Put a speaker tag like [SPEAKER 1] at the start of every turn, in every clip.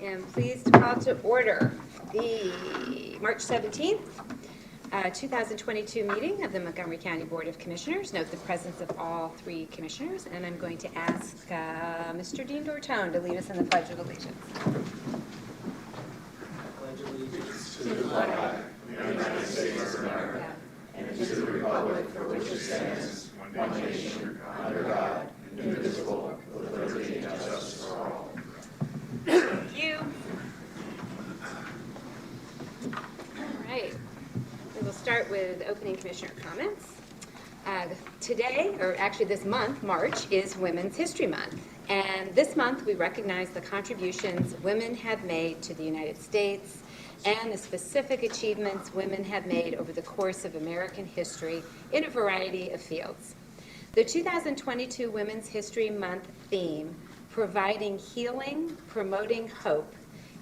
[SPEAKER 1] am pleased to call to order the March 17th, 2022 meeting of the Montgomery County Board of Commissioners. Note the presence of all three commissioners, and I'm going to ask Mr. Dean Dortone to lead us in the Pledge of Allegiance.
[SPEAKER 2] Pledge allegiance to the flag of the United States of America and to the republic for which it stands, one nation, under God, indivisible, with liberty and justice for all.
[SPEAKER 1] Thank you. All right. We will start with opening commissioner comments. Today, or actually this month, March, is Women's History Month. And this month we recognize the contributions women have made to the United States and the specific achievements women have made over the course of American history in a variety of fields. The 2022 Women's History Month theme, Providing Healing, Promoting Hope,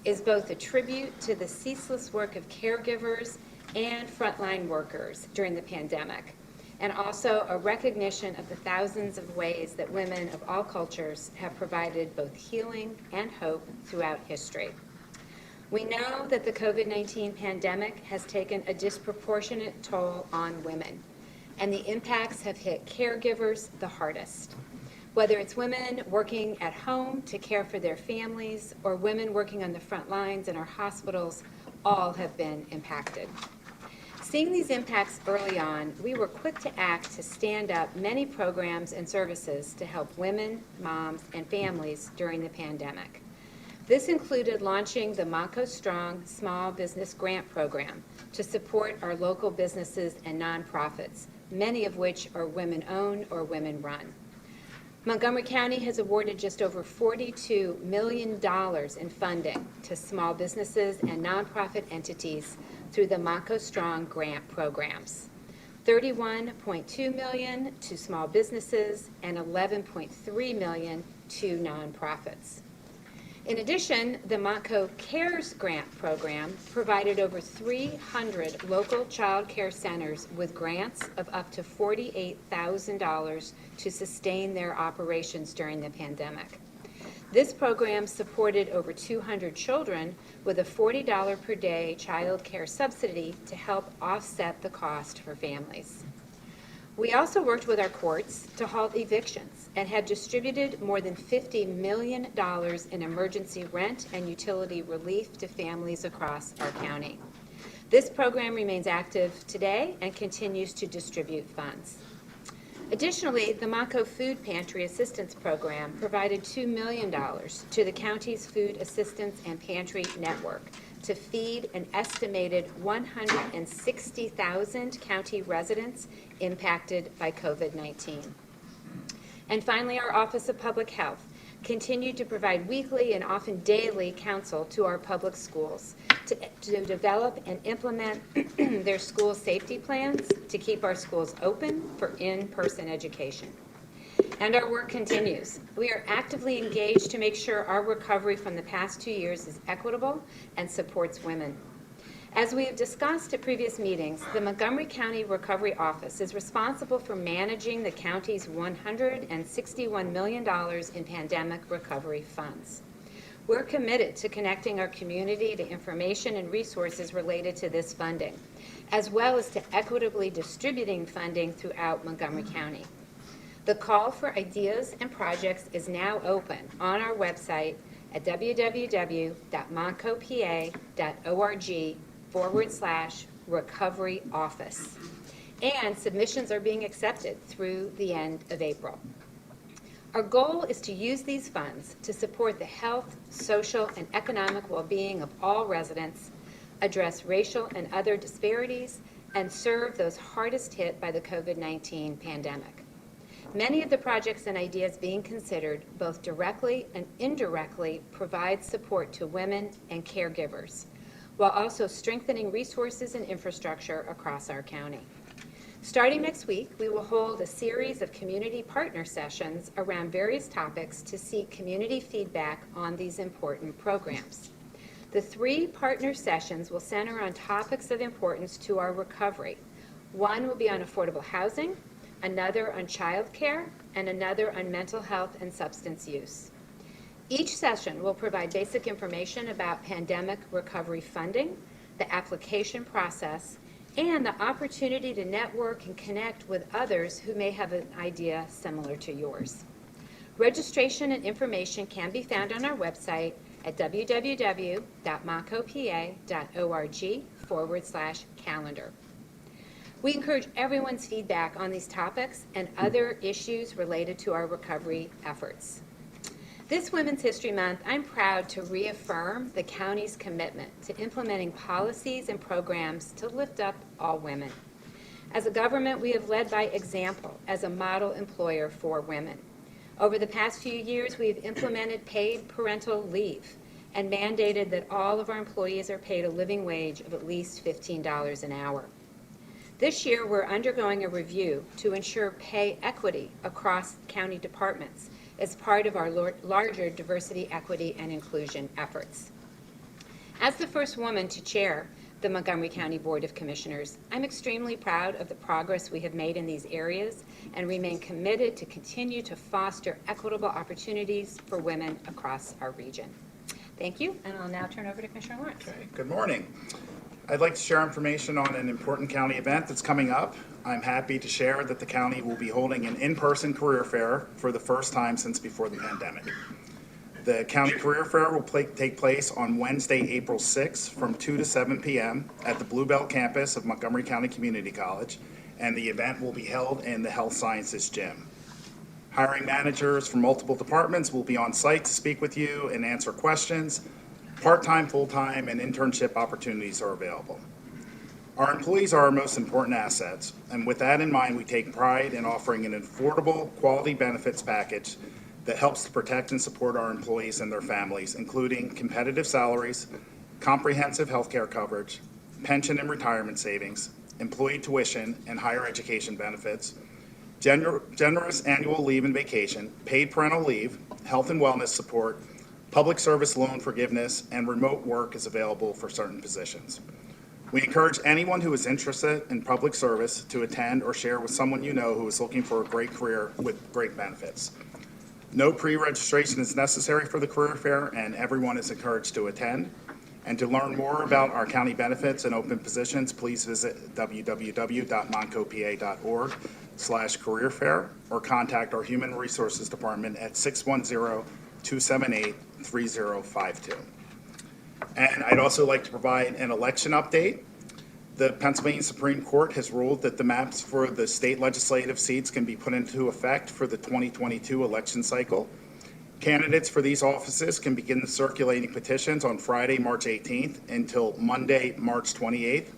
[SPEAKER 1] is both a tribute to the ceaseless work of caregivers and frontline workers during the pandemic, and also a recognition of the thousands of ways that women of all cultures have provided both healing and hope throughout history. We know that the COVID-19 pandemic has taken a disproportionate toll on women, and the impacts have hit caregivers the hardest. Whether it's women working at home to care for their families or women working on the front lines in our hospitals, all have been impacted. Seeing these impacts early on, we were quick to act to stand up many programs and services to help women, moms, and families during the pandemic. This included launching the Montco Strong Small Business Grant Program to support our local businesses and nonprofits, many of which are women-owned or women-run. Montgomery County has awarded just over $42 million in funding to small businesses and nonprofit entities through the Montco Strong grant programs. $31.2 million to small businesses and $11.3 million to nonprofits. In addition, the Montco Cares Grant Program provided over 300 local child care centers with grants of up to $48,000 to sustain their operations during the pandemic. This program supported over 200 children with a $40 per day child care subsidy to help offset the cost for families. We also worked with our courts to halt evictions and have distributed more than $50 million in emergency rent and utility relief to families across our county. This program remains active today and continues to distribute funds. Additionally, the Montco Food Pantry Assistance Program provided $2 million to the county's Food Assistance and Pantry Network to feed an estimated 160,000 county residents impacted by COVID-19. And finally, our Office of Public Health continued to provide weekly and often daily counsel to our public schools to develop and implement their school safety plans to keep our schools open for in-person education. And our work continues. We are actively engaged to make sure our recovery from the past 2 years is equitable and supports women. As we have discussed at previous meetings, the Montgomery County Recovery Office is responsible for managing the county's $161 million in pandemic recovery funds. We're committed to connecting our community to information and resources related to this funding, as well as to equitably distributing funding throughout Montgomery County. The call for ideas and projects is now open on our website at www.montcopa.org/recovery office. And submissions are being accepted through the end of April. Our goal is to use these funds to support the health, social, and economic well-being of all residents, address racial and other disparities, and serve those hardest hit by the COVID-19 pandemic. Many of the projects and ideas being considered, both directly and indirectly, provide support to women and caregivers, while also strengthening resources and infrastructure across our county. Starting next week, we will hold a series of community partner sessions around various topics to seek community feedback on these important programs. The 3 partner sessions will center on topics of importance to our recovery. One will be on affordable housing, another on child care, and another on mental health and substance use. Each session will provide basic information about pandemic recovery funding, the application process, and the opportunity to network and connect with others who may have an idea similar to yours. Registration and information can be found on our website at www.moncopa.org/calendar. We encourage everyone's feedback on these topics and other issues related to our recovery efforts. This Women's History Month, I'm proud to reaffirm the county's commitment to implementing policies and programs to lift up all women. As a government, we have led by example as a model employer for women. Over the past few years, we've implemented paid parental leave and mandated that all of our employees are paid a living wage of at least $15 an hour. This year, we're undergoing a review to ensure pay equity across county departments as part of our larger diversity, equity, and inclusion efforts. As the first woman to chair the Montgomery County Board of Commissioners, I'm extremely proud of the progress we have made in these areas and remain committed to continue to foster equitable opportunities for women across our region. Thank you, and I'll now turn over to Commissioner Lawrence.
[SPEAKER 3] Okay, good morning. I'd like to share information on an important county event that's coming up. I'm happy to share that the county will be holding an in-person career fair for the first time since before the pandemic. The county career fair will take place on Wednesday, April 6th from 2 to 7 p.m. at the Bluebell campus of Montgomery County Community College, and the event will be held in the Health Sciences Gym. Hiring managers from multiple departments will be on site to speak with you and answer questions. Part-time, full-time, and internship opportunities are available. Our employees are our most important assets, and with that in mind, we take pride in offering an affordable, quality benefits package that helps to protect and support our employees and their families, including competitive salaries, comprehensive health care coverage, pension and retirement savings, employee tuition and higher education benefits, generous annual leave and vacation, paid parental leave, health and wellness support, public service loan forgiveness, and remote work is available for certain positions. We encourage anyone who is interested in public service to attend or share with someone you know who is looking for a great career with great benefits. No pre-registration is necessary for the career fair, and everyone is encouraged to attend. And to learn more about our county benefits and open positions, please visit www.moncopa.org/career-fair or contact our Human Resources Department at 610-278-3052. And I'd also like to provide an election update. The Pennsylvania Supreme Court has ruled that the maps for the state legislative seats can be put into effect for the 2022 election cycle. Candidates for these offices can begin circulating petitions on Friday, March 18th until Monday, March 28th.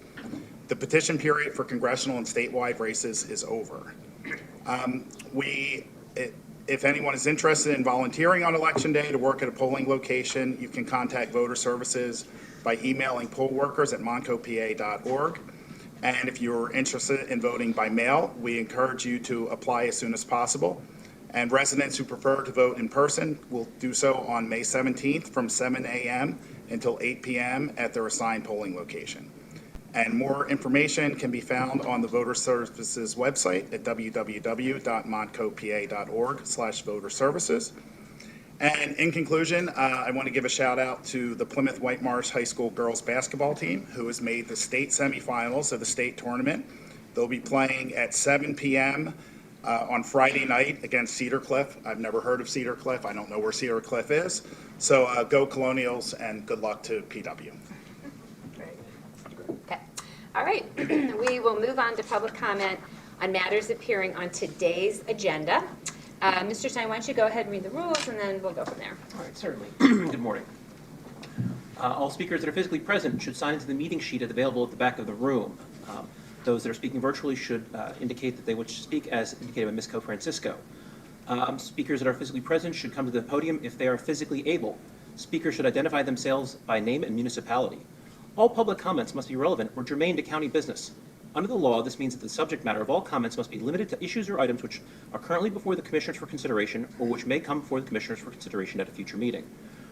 [SPEAKER 3] The petition period for congressional and statewide races is over. If anyone is interested in volunteering on Election Day to work at a polling location, you can contact Voter Services by emailing poll workers at moncopa.org. And if you're interested in voting by mail, we encourage you to apply as soon as possible. And residents who prefer to vote in person will do so on May 17th from 7 a.m. until 8 p.m. at their assigned polling location. And more information can be found on the Voter Services website at www.moncopa.org/voter-services. And in conclusion, I want to give a shout out to the Plymouth White Marsh High School girls basketball team, who has made the state semifinals of the state tournament. They'll be playing at 7 p.m. On Friday night against Cedar Cliff. I've never heard of Cedar Cliff. I don't know where Cedar Cliff is. So go Colonials, and good luck to PW.
[SPEAKER 1] Okay. All right. We will move on to public comment on matters appearing on today's agenda. Mr. Stein, why don't you go ahead and read the rules, and then we'll go from there.
[SPEAKER 4] All right, certainly. Good morning. All speakers that are physically present should sign into the meeting sheet available at the back of the room. Those that are speaking virtually should indicate that they wish to speak as indicated by Ms. Co-Francisco. Speakers that are physically present should come to the podium if they are physically able. Speakers should identify themselves by name and municipality. All public comments must be relevant or germane to county business. Under the law, this means that the subject matter of all comments must be limited to issues or items which are currently before the Commissioners for consideration or which may come before the Commissioners for consideration at a future meeting.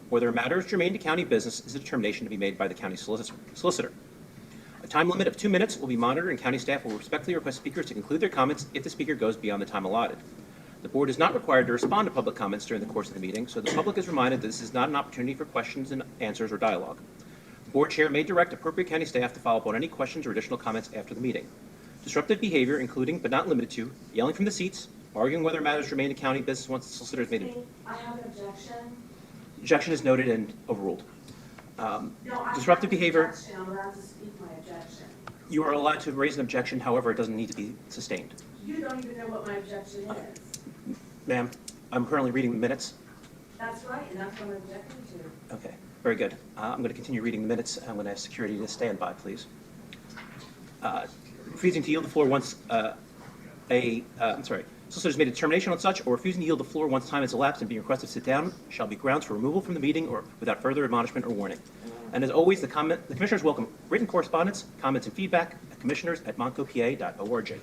[SPEAKER 4] Whether a matter is germane to county business is a determination to be made by the county solicitor. A time limit of 2 minutes will be monitored, and county staff will respectfully request speakers to conclude their comments if the speaker goes beyond the time allotted. The board is not required to respond to public comments during the course of the meeting, so the public is reminded that this is not an opportunity for questions and answers or dialogue. The board chair may direct appropriate county staff to follow up on any questions or additional comments after the meeting. Disruptive behavior, including but not limited to yelling from the seats, arguing whether matters remain in county business once the solicitor has made it.
[SPEAKER 5] I have an objection.
[SPEAKER 4] Objection is noted and overruled.
[SPEAKER 5] No, I
[SPEAKER 4] Disruptive
[SPEAKER 5] have an
[SPEAKER 4] behavior.
[SPEAKER 5] objection. I'm allowed to speak my objection.
[SPEAKER 4] You are allowed to raise an objection, however, it doesn't need to be sustained.
[SPEAKER 5] You don't even know what my objection is.
[SPEAKER 4] Ma'am, I'm currently reading the minutes.
[SPEAKER 5] That's right, and that's what I'm objecting to.
[SPEAKER 4] Okay, very good. I'm going to continue reading the minutes. I'm going to ask security to stand by, please. Refusing to yield the floor once solicitor has made a determination on such, or refusing to yield the floor once time has elapsed and being requested to sit down, shall be grounds for removal from the meeting or without further admonishment or warning. And as always, the commissioners welcome written correspondence, comments, and feedback at commissioners@montgomery.org.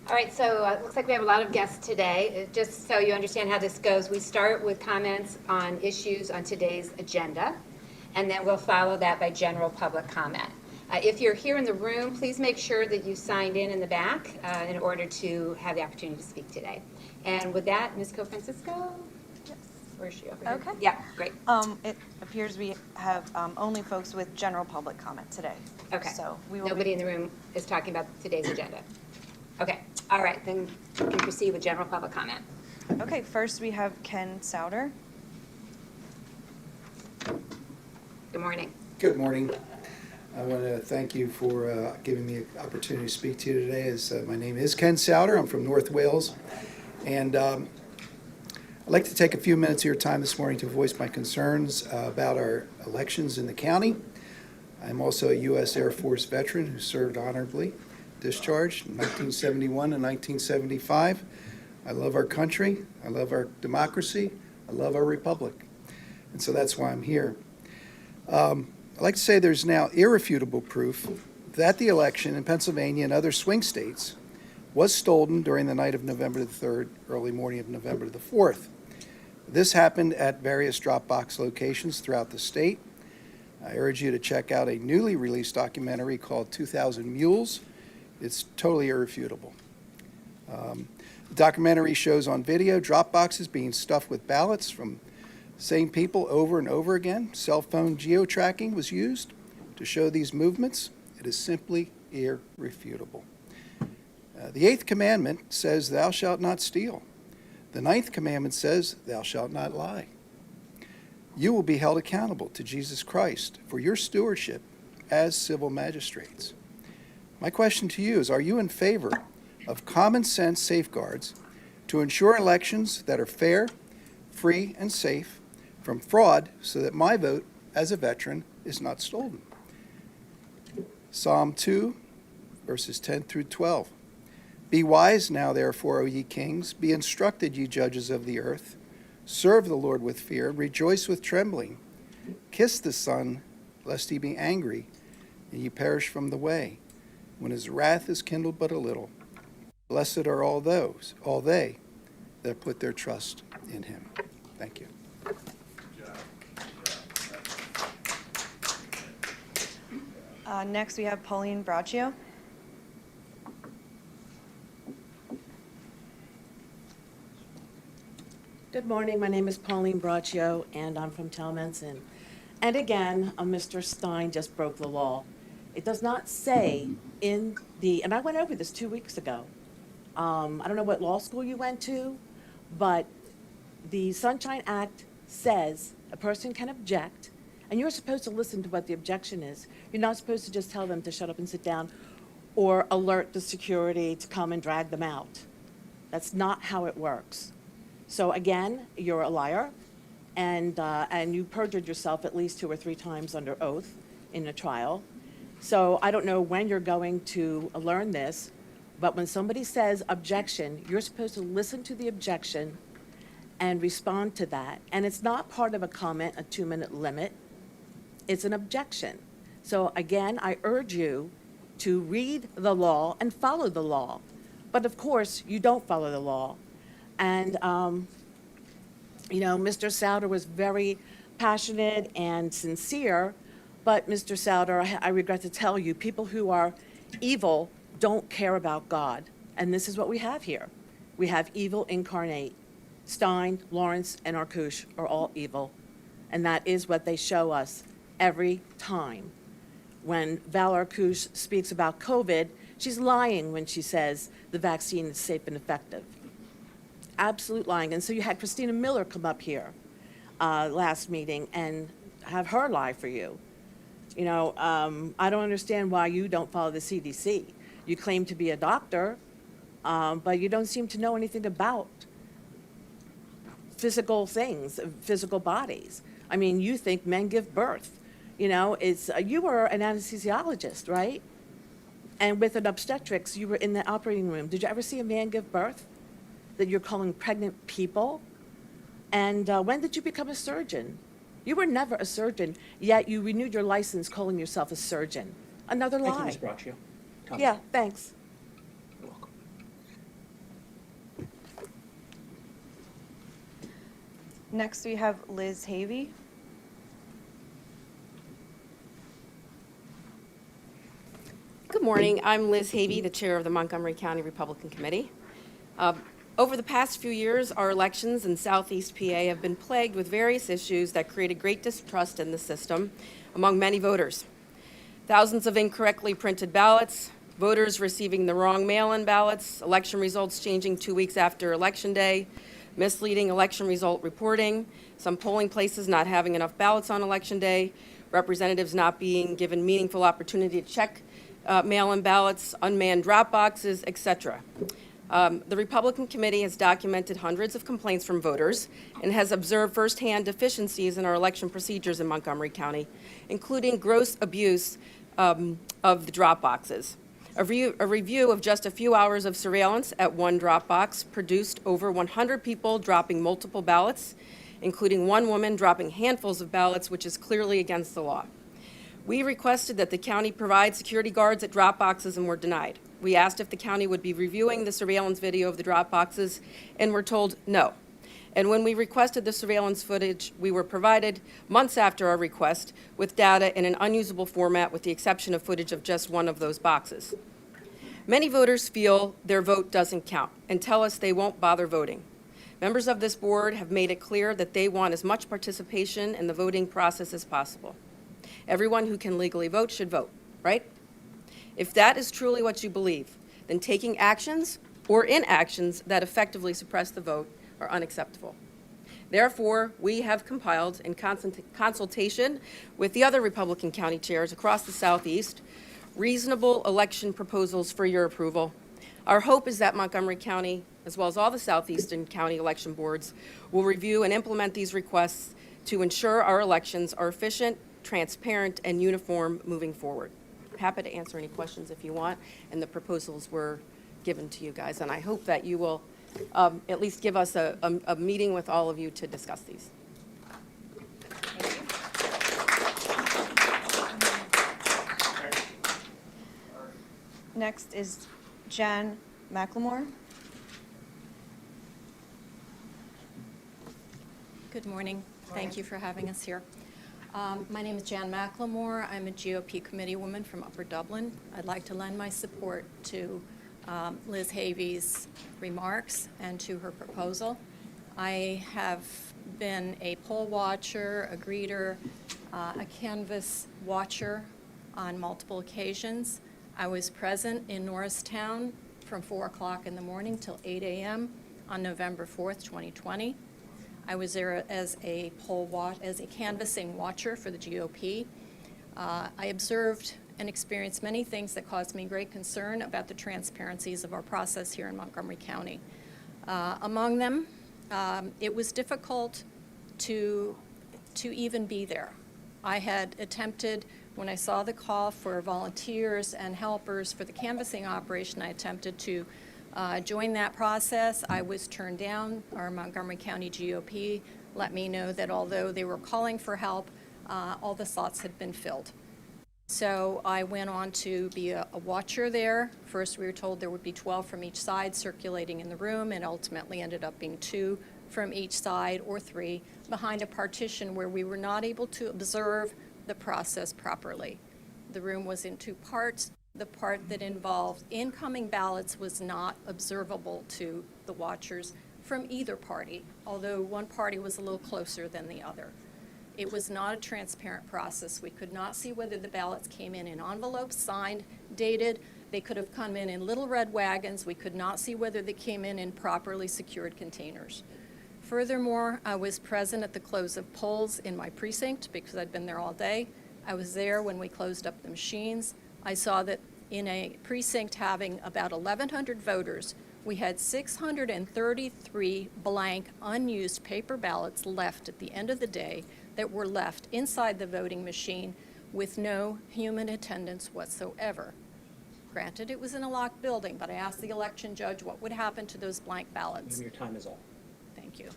[SPEAKER 1] All right, so it looks like we have a lot of guests today. Just so you understand how this goes, we start with comments on issues on today's agenda, and then we'll follow that by general public comment. If you're here in the room, please make sure that you signed in the back in order to have the opportunity to speak today. And with that, Ms. Co-Francisco? Yes. Where is she over here?
[SPEAKER 6] Okay.
[SPEAKER 1] Yeah, great.
[SPEAKER 6] It appears we have only folks with general public comment today.
[SPEAKER 1] Okay.
[SPEAKER 6] So we will
[SPEAKER 1] Nobody in the room is talking about today's agenda. Okay, all right, then we can proceed with general public comment.
[SPEAKER 6] Okay, first we have Ken Souter.
[SPEAKER 1] Good morning.
[SPEAKER 7] Good morning. I want to thank you for giving me an opportunity to speak to you today. My name is Ken Souter. I'm from North Wales. And I'd like to take a few minutes of your time this morning to voice my concerns about our elections in the county. I'm also a U.S. Air Force veteran who served honorably, discharged in 1971 and 1975. I love our country. I love our democracy. I love our republic. And so that's why I'm here. I'd like to say there's now irrefutable proof that the election in Pennsylvania and other swing states was stolen during the night of November the 3rd, early morning of November the 4th. This happened at various Dropbox locations throughout the state. I urge you to check out a newly released documentary called 2000 Mules. It's totally irrefutable. The documentary shows on video Dropboxes being stuffed with ballots from same people over and over again. Cell phone geo-tracking was used to show these movements. It is simply irrefutable. The 8th commandment says, "Thou shalt not steal." The 9th commandment says, "Thou shalt not lie." You will be held accountable to Jesus Christ for your stewardship as civil magistrates. My question to you is, are you in favor of common sense safeguards to ensure elections that are fair, free, and safe from fraud so that my vote as a veteran is not stolen? Psalm 2, verses 10 through 12. Be wise now, therefore, O ye kings. Be instructed, ye judges of the earth. Serve the Lord with fear. Rejoice with trembling. Kiss the Son, lest he be angry, and ye perish from the way, when his wrath is kindled but a little. Blessed are all they that put their trust in him. Thank you.
[SPEAKER 6] Next we have Pauline Braccio.
[SPEAKER 8] Good morning. My name is Pauline Braccio, and I'm from Talmenson. And again, Mr. Stein just broke the law. It does not say in the, and I went over this 2 weeks ago. I don't know what law school you went to, but the Sunshine Act says a person can object, and you're supposed to listen to what the objection is. You're not supposed to just tell them to shut up and sit down or alert the security to come and drag them out. That's not how it works. So again, you're a liar, and you perjured yourself at least 2 or 3 times under oath in a trial. So I don't know when you're going to learn this, but when somebody says objection, you're supposed to listen to the objection and respond to that. And it's not part of a comment, a 2-minute limit. It's an objection. So again, I urge you to read the law and follow the law. But of course, you don't follow the law. And, you know, Mr. Souter was very passionate and sincere, but Mr. Souter, I regret to tell you, people who are evil don't care about God. And this is what we have here. We have evil incarnate. Stein, Lawrence, and Arkoosh are all evil, and that is what they show us every time. When Val Arkoosh speaks about COVID, she's lying when she says the vaccine is safe and effective. Absolute lying. And so you had Christina Miller come up here last meeting and have her lie for you. You know, I don't understand why you don't follow the CDC. You claim to be a doctor, but you don't seem to know anything about physical things, physical bodies. I mean, you think men give birth. You know, you were an anesthesiologist, right? And with an obstetrics, you were in the operating room. Did you ever see a man give birth that you're calling pregnant people? And when did you become a surgeon? You were never a surgeon, yet you renewed your license calling yourself a surgeon. Another lie.
[SPEAKER 4] Thank you, Ms. Braccio. Tom.
[SPEAKER 8] Yeah, thanks.
[SPEAKER 4] You're welcome.
[SPEAKER 6] Next, we have Liz Havey.
[SPEAKER 9] Good morning. I'm Liz Havey, the chair of the Montgomery County Republican Committee. Over the past few years, our elections in Southeast PA have been plagued with various issues that created great distrust in the system among many voters. Thousands of incorrectly printed ballots, voters receiving the wrong mail-in ballots, election results changing 2 weeks after Election Day, misleading election result reporting, some polling places not having enough ballots on Election Day, representatives not being given meaningful opportunity to check mail-in ballots, unmanned drop boxes, etc. The Republican Committee has documented hundreds of complaints from voters and has observed firsthand deficiencies in our election procedures in Montgomery County, including gross abuse of the drop boxes. A review of just a few hours of surveillance at one drop box produced over 100 people dropping multiple ballots, including one woman dropping handfuls of ballots, which is clearly against the law. We requested that the county provide security guards at drop boxes and were denied. We asked if the county would be reviewing the surveillance video of the drop boxes and were told no. And when we requested the surveillance footage, we were provided months after our request with data in an unusable format with the exception of footage of just one of those boxes. Many voters feel their vote doesn't count and tell us they won't bother voting. Members of this board have made it clear that they want as much participation in the voting process as possible. Everyone who can legally vote should vote, right? If that is truly what you believe, then taking actions or inactions that effectively suppress the vote are unacceptable. Therefore, we have compiled, in consultation with the other Republican county chairs across the Southeast, reasonable election proposals for your approval. Our hope is that Montgomery County, as well as all the Southeastern county election boards, will review and implement these requests to ensure our elections are efficient, transparent, and uniform moving forward. Happy to answer any questions if you want, and the proposals were given to you guys, and I hope that you will at least give us a meeting with all of you to discuss these.
[SPEAKER 6] Next is Jan McLemore.
[SPEAKER 10] Good morning. Thank you for having us here. My name is Jan McLemore. I'm a GOP committee woman from Upper Dublin. I'd like to lend my support to Liz Havey's remarks and to her proposal. I have been a poll watcher, a greeter, a canvass watcher on multiple occasions. I was present in Norristown from 4 o'clock in the morning till 8 a.m. on November 4th, 2020. I was there as a canvassing watcher for the GOP. I observed and experienced many things that caused me great concern about the transparencies of our process here in Montgomery County. Among them, it was difficult to even be there. I had attempted, when I saw the call for volunteers and helpers for the canvassing operation, I attempted to join that process. I was turned down. Our Montgomery County GOP let me know that although they were calling for help, all the slots had been filled. So I went on to be a watcher there. First, we were told there would be 12 from each side circulating in the room, and ultimately ended up being 2 from each side or 3 behind a partition where we were not able to observe the process properly. The room was in 2 parts. the part that involved incoming ballots was not observable to the watchers from either party, although one party was a little closer than the other. It was not a transparent process. We could not see whether the ballots came in envelopes, signed, dated. They could have come in little red wagons. We could not see whether they came in properly secured containers. Furthermore, I was present at the close of polls in my precinct because I'd been there all day. I was there when we closed up the machines. I saw that in a precinct having about 1,100 voters, we had 633 blank, unused paper ballots left at the end of the day that were left inside the voting machine with no human attendance whatsoever. Granted, it was in a locked building, but I asked the election judge what would happen to those blank ballots.
[SPEAKER 4] Ma'am, your time is up.
[SPEAKER 10] Thank you.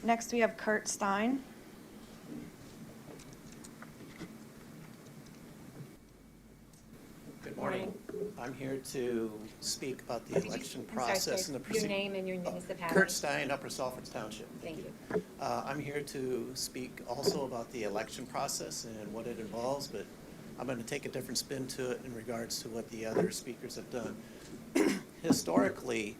[SPEAKER 6] Next, we have Kurt Stein.
[SPEAKER 11] Good morning. I'm here to speak about the election process and the
[SPEAKER 1] Your
[SPEAKER 11] procedure.
[SPEAKER 1] name and your municipality.
[SPEAKER 11] Kurt Stein, Upper Salford Township.
[SPEAKER 1] Thank you.
[SPEAKER 11] I'm here to speak also about the election process and what it involves, but I'm going to take a different spin to it in regards to what the other speakers have done. Historically,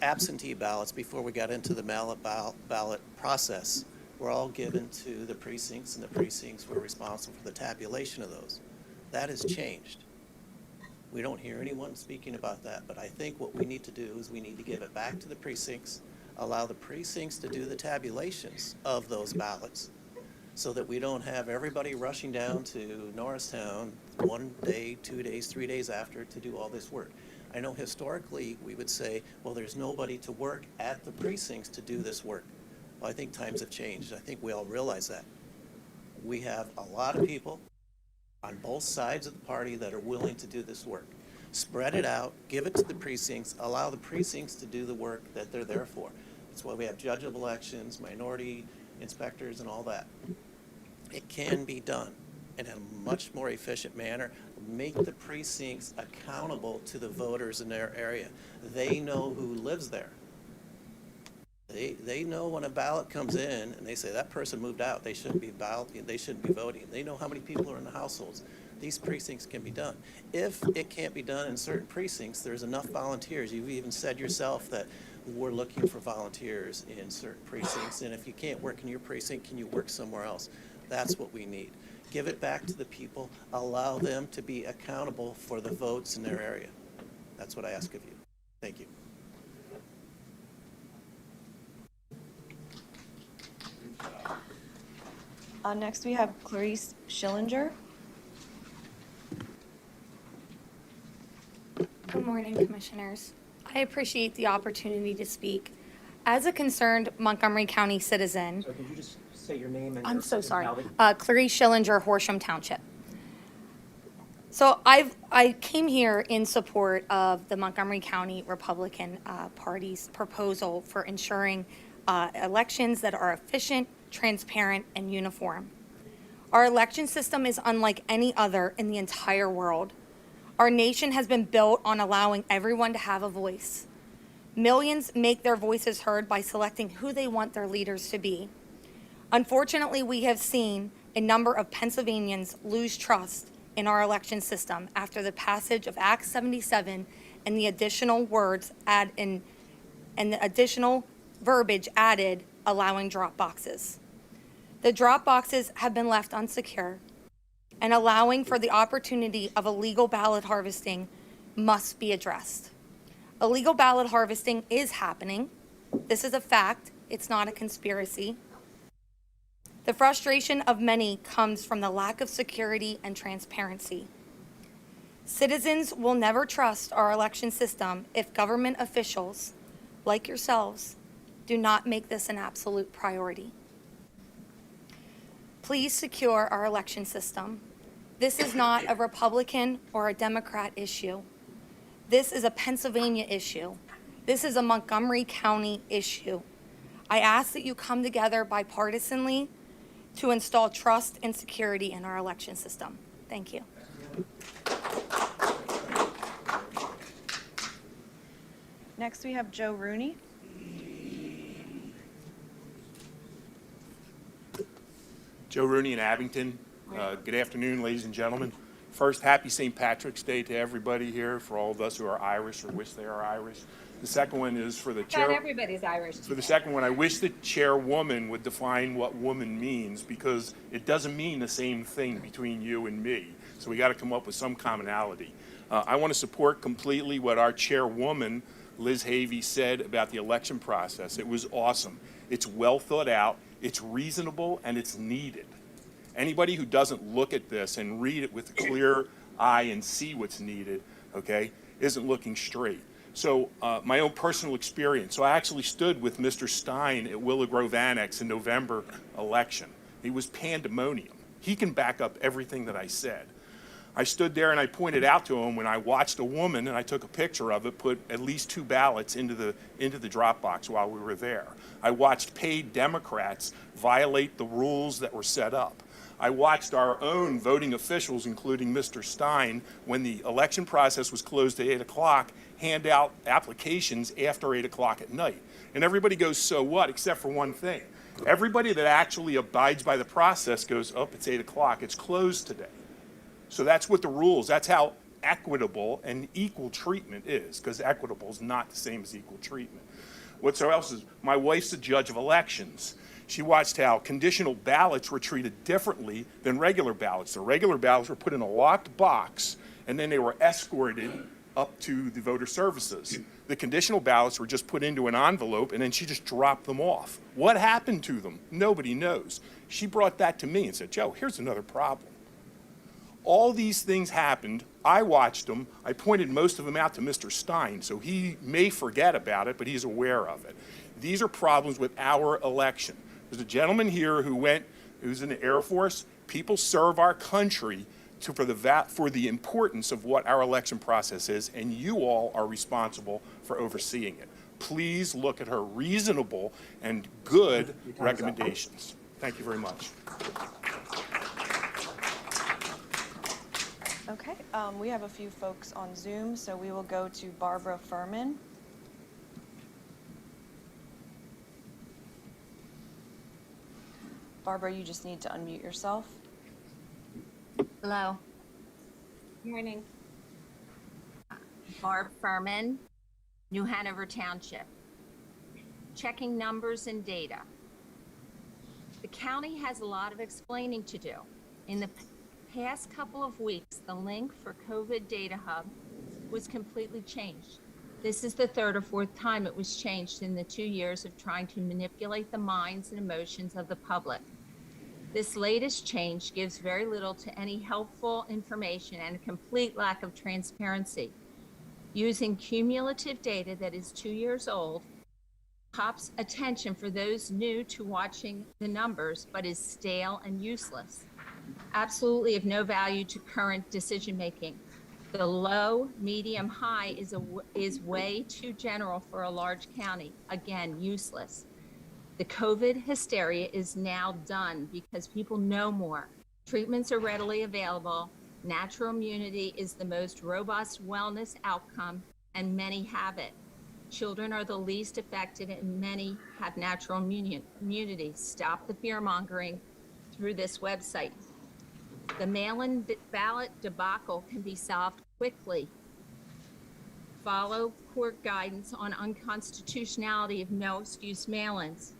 [SPEAKER 11] absentee ballots, before we got into the ballot process, were all given to the precincts, and the precincts were responsible for the tabulation of those. That has changed. We don't hear anyone speaking about that, but I think what we need to do is we need to give it back to the precincts, allow the precincts to do the tabulations of those ballots, so that we don't have everybody rushing down to Norristown 1 day, 2 days, 3 days after to do all this work. I know historically we would say, well, there's nobody to work at the precincts to do this work. Well, I think times have changed. I think we all realize that. We have a lot of people on both sides of the party that are willing to do this work. Spread it out, give it to the precincts, allow the precincts to do the work that they're there for. That's why we have judge of elections, minority inspectors, and all that. It can be done in a much more efficient manner. Make the precincts accountable to the voters in their area. They know who lives there. They know when a ballot comes in and they say that person moved out, they shouldn't be balloting, they shouldn't be voting. They know how many people are in the households. These precincts can be done. If it can't be done in certain precincts, there's enough volunteers. You've even said yourself that we're looking for volunteers in certain precincts, and if you can't work in your precinct, can you work somewhere else? That's what we need. Give it back to the people, allow them to be accountable for the votes in their area. That's what I ask of you. Thank you.
[SPEAKER 6] Next, we have Clarice Schillinger.
[SPEAKER 12] Good morning, Commissioners. I appreciate the opportunity to speak. As a concerned Montgomery County citizen,
[SPEAKER 4] So could you just say your name and
[SPEAKER 12] I'm
[SPEAKER 4] your
[SPEAKER 12] so sorry,
[SPEAKER 4] municipality?
[SPEAKER 12] Clarice Schillinger, Horsham Township. So I came here in support of the Montgomery County Republican Party's proposal for ensuring elections that are efficient, transparent, and uniform. Our election system is unlike any other in the entire world. Our nation has been built on allowing everyone to have a voice. Millions make their voices heard by selecting who they want their leaders to be. Unfortunately, we have seen a number of Pennsylvanians lose trust in our election system after the passage of Act 77 and the additional the additional verbiage added allowing drop boxes. The drop boxes have been left unsecure, and allowing for the opportunity of illegal ballot harvesting must be addressed. Illegal ballot harvesting is happening. This is a fact. It's not a conspiracy. The frustration of many comes from the lack of security and transparency. Citizens will never trust our election system if government officials, like yourselves, do not make this an absolute priority. Please secure our election system. This is not a Republican or a Democrat issue. This is a Pennsylvania issue. This is a Montgomery County issue. I ask that you come together bipartisanly to install trust and security in our election system. Thank you.
[SPEAKER 6] Next, we have Joe Rooney.
[SPEAKER 2] Joe Rooney in Abington. Good afternoon, ladies and gentlemen. First, happy St. Patrick's Day to everybody here, for all of us who are Irish or wish they are Irish. The second one is for the chair.
[SPEAKER 1] Not everybody's Irish.
[SPEAKER 2] For the second one, I wish the chairwoman would define what woman means, because it doesn't mean the same thing between you and me. So we got to come up with some commonality. I want to support completely what our chairwoman, Liz Havey, said about the election process. It was awesome. It's well thought out, it's reasonable, and it's needed. Anybody who doesn't look at this and read it with a clear eye and see what's needed, okay, isn't looking straight. So my own personal experience. So I actually stood with Mr. Stein at Willow Grove Annex in November election. It was pandemonium. He can back up everything that I said. I stood there and I pointed out to him when I watched a woman, and I took a picture of it, put at least 2 ballots into the drop box while we were there. I watched paid Democrats violate the rules that were set up. I watched our own voting officials, including Mr. Stein, when the election process was closed at 8 o'clock, hand out applications after 8 o'clock at night. And everybody goes, so what, except for one thing. Everybody that actually abides by the process goes, oh, it's 8 o'clock, it's closed today. So that's what the rules, that's how equitable and equal treatment is, because equitable is not the same as equal treatment. What's else is, my wife's a judge of elections. She watched how conditional ballots were treated differently than regular ballots. The regular ballots were put in a locked box, and then they were escorted up to the voter services. The conditional ballots were just put into an envelope, and then she just dropped them off. What happened to them? Nobody knows. She brought that to me and said, Joe, here's another problem. All these things happened. I watched them. I pointed most of them out to Mr. Stein, so he may forget about it, but he's aware of it. These are problems with our election. There's a gentleman here who's in the Air Force. People serve our country for the importance of what our election process is, and you all are responsible for overseeing it. Please look at her reasonable and good recommendations. Thank you very much.
[SPEAKER 6] Okay, we have a few folks on Zoom, so we will go to Barbara Furman. Barbara, you just need to unmute yourself.
[SPEAKER 13] Hello.
[SPEAKER 1] Morning.
[SPEAKER 13] Barb Furman, New Hanover Township. Checking numbers and data. The county has a lot of explaining to do. In the past couple of weeks, the link for COVID Data Hub was completely changed. This is the 3rd or 4th time it was changed in the 2 years of trying to manipulate the minds and emotions of the public. This latest change gives very little to any helpful information and a complete lack of transparency. Using cumulative data that is 2 years old pops attention for those new to watching the numbers, but is stale and useless. Absolutely of no value to current decision making. The low, medium, high is way too general for a large county. Again, useless. The COVID hysteria is now done because people know more. Treatments are readily available. Natural immunity is the most robust wellness outcome, and many have it. Children are the least affected, and many have natural immunity. Stop the fear mongering through this website. The mail-in ballot debacle can be solved quickly. Follow court guidance on unconstitutionality of no-excuse mail-ins.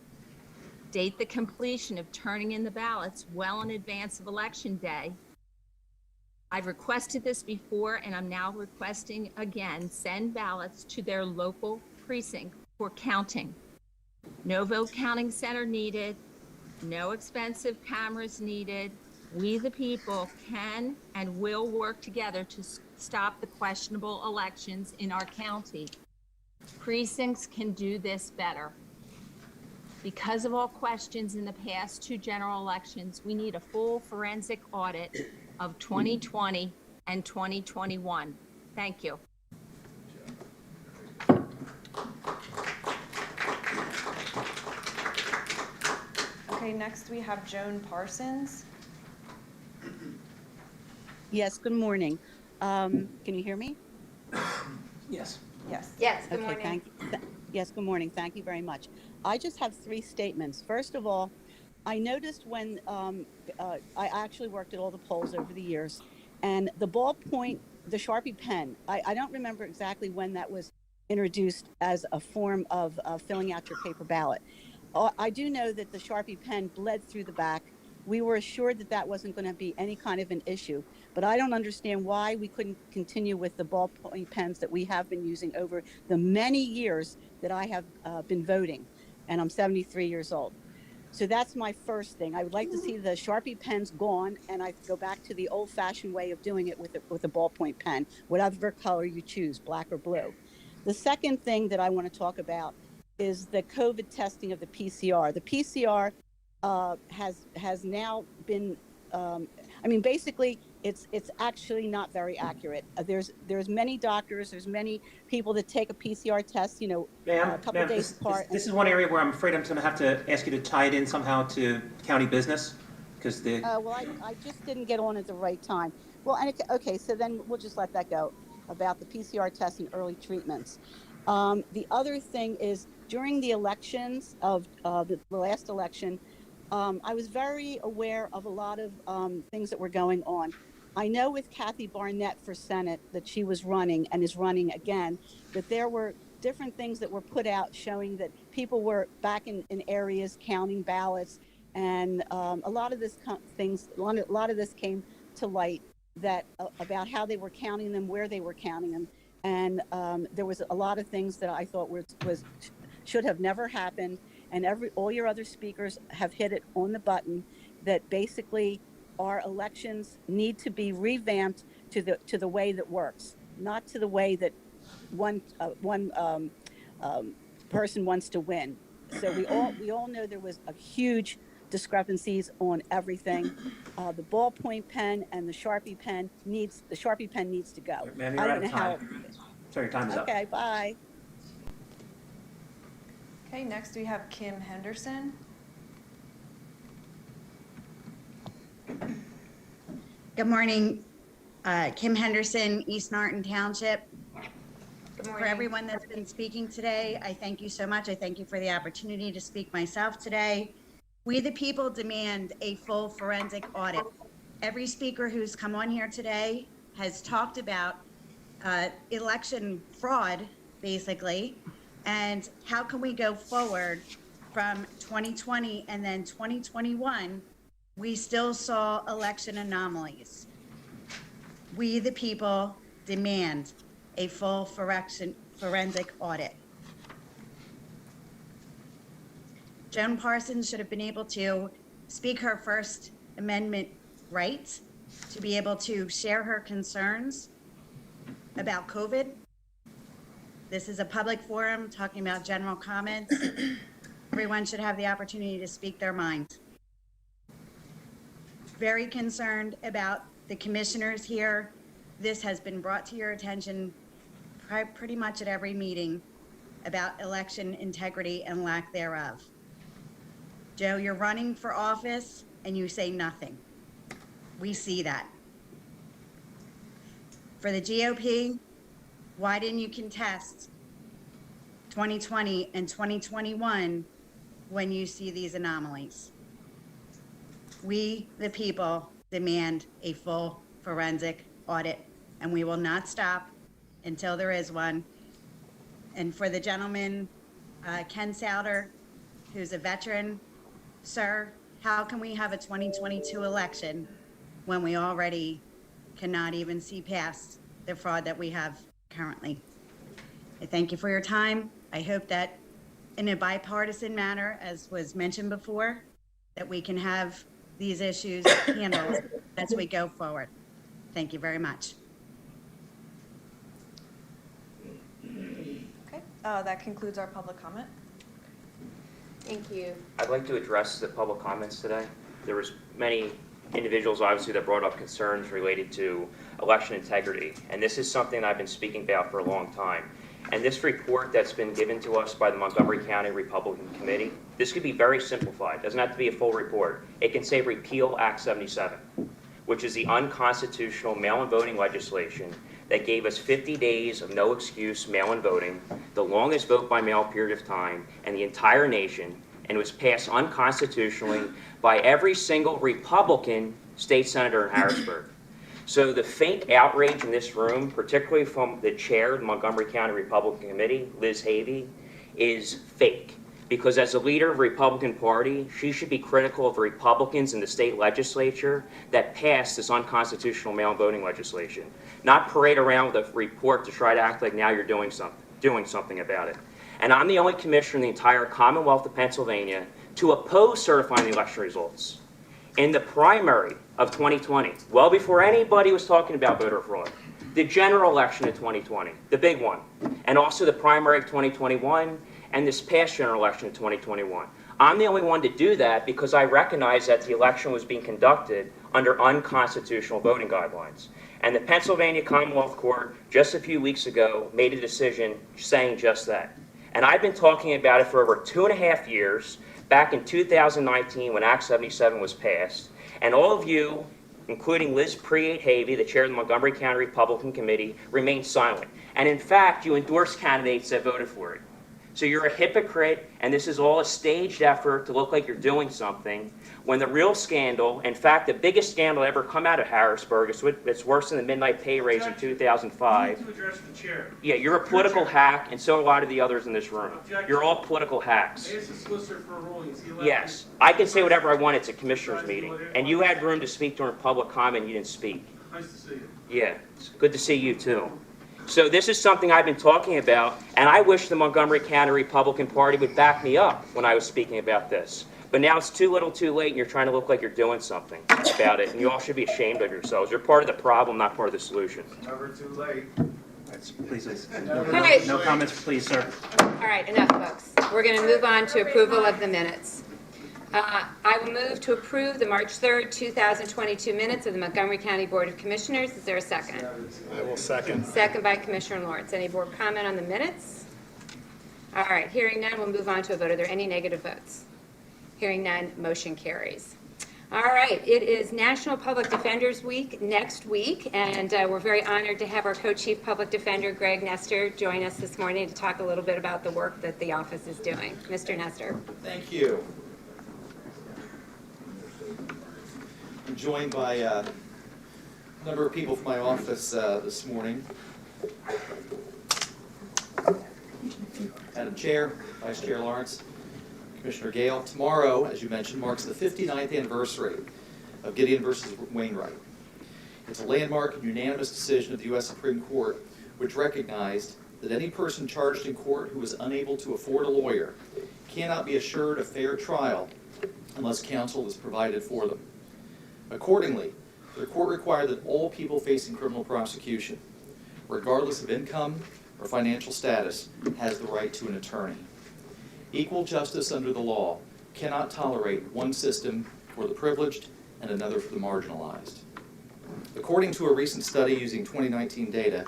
[SPEAKER 13] Date the completion of turning in the ballots well in advance of Election Day. I've requested this before, and I'm now requesting again, send ballots to their local precinct for counting. No vote counting center needed, no expensive cameras needed. We, the people, can and will work together to stop the questionable elections in our county. Precincts can do this better. Because of all questions in the past 2 general elections, we need a full forensic audit of 2020 and 2021. Thank you.
[SPEAKER 6] Okay, next we have Joan Parsons.
[SPEAKER 14] Yes, good morning. Can you hear me?
[SPEAKER 4] Yes.
[SPEAKER 6] Yes.
[SPEAKER 1] Yes, good
[SPEAKER 14] Okay,
[SPEAKER 1] morning.
[SPEAKER 14] Yes, good morning. Thank you very much. I just have 3 statements. First of all, I noticed when I actually worked at all the polls over the years, and the ballpoint, the Sharpie pen, I don't remember exactly when that was introduced as a form of filling out your paper ballot. I do know that the Sharpie pen bled through the back. We were assured that that wasn't going to be any kind of an issue, but I don't understand why we couldn't continue with the ballpoint pens that we have been using over the many years that I have been voting, and I'm 73 years old. So that's my first thing. I would like to see the Sharpie pens gone, and I go back to the old-fashioned way of doing it with a ballpoint pen, whatever color you choose, black or blue. The second thing that I want to talk about is the COVID testing of the PCR. The PCR has now been, basically, it's actually not very accurate. There's many doctors, there's many people that take a PCR test, a couple days apart.
[SPEAKER 4] This is one area where I'm afraid I'm going to have to ask you to tie it in somehow to county business, because the...
[SPEAKER 14] Well, I just didn't get on at the right time. Well, okay, so then we'll just let that go about the PCR test and early treatments. The other thing is, during the elections of the last election, I was very aware of a lot of things that were going on. I know with Kathy Barnett for Senate that she was running and is running again, that there were different things that were put out showing that people were back in areas counting ballots, and a lot of this came to light that about how they were counting them, where they were counting them, and there was a lot of things that I thought should have never happened. And all your other speakers have hit it on the button that basically our elections need to be revamped to the way that works, not to the way that one person wants to win. So we all know there was a huge discrepancies on everything. The ballpoint pen and the Sharpie pen needs to go.
[SPEAKER 4] Ma'am, you're out of time. Sorry, your time is up.
[SPEAKER 14] Okay, bye.
[SPEAKER 6] Okay, next we have Kim Henderson.
[SPEAKER 15] Good morning, Kim Henderson, East Norton Township.
[SPEAKER 1] Good morning.
[SPEAKER 15] For everyone that's been speaking today, I thank you so much. I thank you for the opportunity to speak myself today. We the people demand a full forensic audit. Every speaker who's come on here today has talked about election fraud, basically, and how can we go forward from 2020 and then 2021, we still saw election anomalies. We the people demand a full forensic audit. Joan Parsons should have been able to speak her First Amendment rights, to be able to share her concerns about COVID. This is a public forum talking about general comments. Everyone should have the opportunity to speak their mind. Very concerned about the commissioners here. This has been brought to your attention pretty much at every meeting about election integrity and lack thereof. Joe, you're running for office and you say nothing. We see that. For the GOP, why didn't you contest 2020 and 2021 when you see these anomalies? We, the people, demand a full forensic audit, and we will not stop until there is one. And for the gentleman, Ken Souter, who's a veteran, sir, how can we have a 2022 election when we already cannot even see past the fraud that we have currently? I thank you for your time. I hope that in a bipartisan manner, as was mentioned before, that we can have these issues handled as we go forward. Thank you very much.
[SPEAKER 6] Okay, that concludes our public comment.
[SPEAKER 1] Thank you.
[SPEAKER 16] I'd like to address the public comments today. There was many individuals, obviously, that brought up concerns related to election integrity, and this is something I've been speaking about for a long time. And this report that's been given to us by the Montgomery County Republican Committee, this could be very simplified. It doesn't have to be a full report. It can say repeal Act 77, which is the unconstitutional mail-in voting legislation that gave us 50 days of no excuse mail-in voting, the longest vote by mail period of time, and the entire nation and it was passed unconstitutionally by every single Republican state senator in Harrisburg. So the faint outrage in this room, particularly from the chair of the Montgomery County Republican Committee, Liz Havey, is fake. Because as a leader of the Republican Party, she should be critical of the Republicans in the state legislature that passed this unconstitutional mail-in voting legislation. Not parade around with a report to try to act like now you're doing something about it. And I'm the only commissioner in the entire Commonwealth of Pennsylvania to oppose certifying the election results. In the primary of 2020, well before anybody was talking about voter fraud, the general election of 2020, the big one, and also the primary of 2021, and this past general election of 2021. I'm the only one to do that because I recognize that the election was being conducted under unconstitutional voting guidelines. And the Pennsylvania Commonwealth Court, just a few weeks ago, made a decision saying just that. And I've been talking about it for over 2.5 years, back in 2019 when Act 77 was passed. And all of you, including Liz Havey, the chair of the Montgomery County Republican Committee, remained silent. And in fact, you endorsed candidates that voted for it. So you're a hypocrite, and this is all a staged effort to look like you're doing something, when the real scandal, in fact, the biggest scandal ever come out of Harrisburg, it's worse than the midnight pay raise in 2005.
[SPEAKER 2] You need to address the chair.
[SPEAKER 16] Yeah, you're a political hack, and so are a lot of the others in this room. You're all political hacks.
[SPEAKER 2] I asked the solicitor for a ruling. Is he allowed
[SPEAKER 16] Yes, I can say whatever I want. It's a commissioner's meeting. And you had room to speak during public comment, you didn't speak.
[SPEAKER 2] Nice to see you.
[SPEAKER 16] Yeah, it's good to see you too. So this is something I've been talking about, and I wish the Montgomery County Republican Party would back me up when I was speaking about this. But now it's too little too late, and you're trying to look like you're doing something about it, and you all should be ashamed of yourselves. You're part of the problem, not part of the solution.
[SPEAKER 2] Never too late.
[SPEAKER 4] Please,
[SPEAKER 1] right.
[SPEAKER 4] no comments, please, sir.
[SPEAKER 1] All right, enough, folks. We're going to move on to approval of the minutes. I will move to approve the March 3rd, 2022 minutes of the Montgomery County Board of Commissioners. Is there a second?
[SPEAKER 3] I will second.
[SPEAKER 1] Second by Commissioner Lawrence. Any board comment on the minutes? All right, hearing none, we'll move on to a vote. Are there any negative votes? Hearing none, motion carries. All right, it is National Public Defenders Week next week, and we're very honored to have our co-chief public defender, Greg Nestor, join us this morning to talk a little bit about the work that the office is doing. Mr. Nestor.
[SPEAKER 17] Thank you. I'm joined by a number of people from my office this morning. Madam Chair, Vice Chair Lawrence, Commissioner Gale. Tomorrow, as you mentioned, marks the 59th anniversary of Gideon versus Wainwright. It's a landmark and unanimous decision of the U.S. Supreme Court, which recognized that any person charged in court who is unable to afford a lawyer cannot be assured a fair trial unless counsel is provided for them. Accordingly, the court required that all people facing criminal prosecution, regardless of income or financial status, has the right to an attorney. Equal justice under the law cannot tolerate one system for the privileged and another for the marginalized. According to a recent study using 2019 data,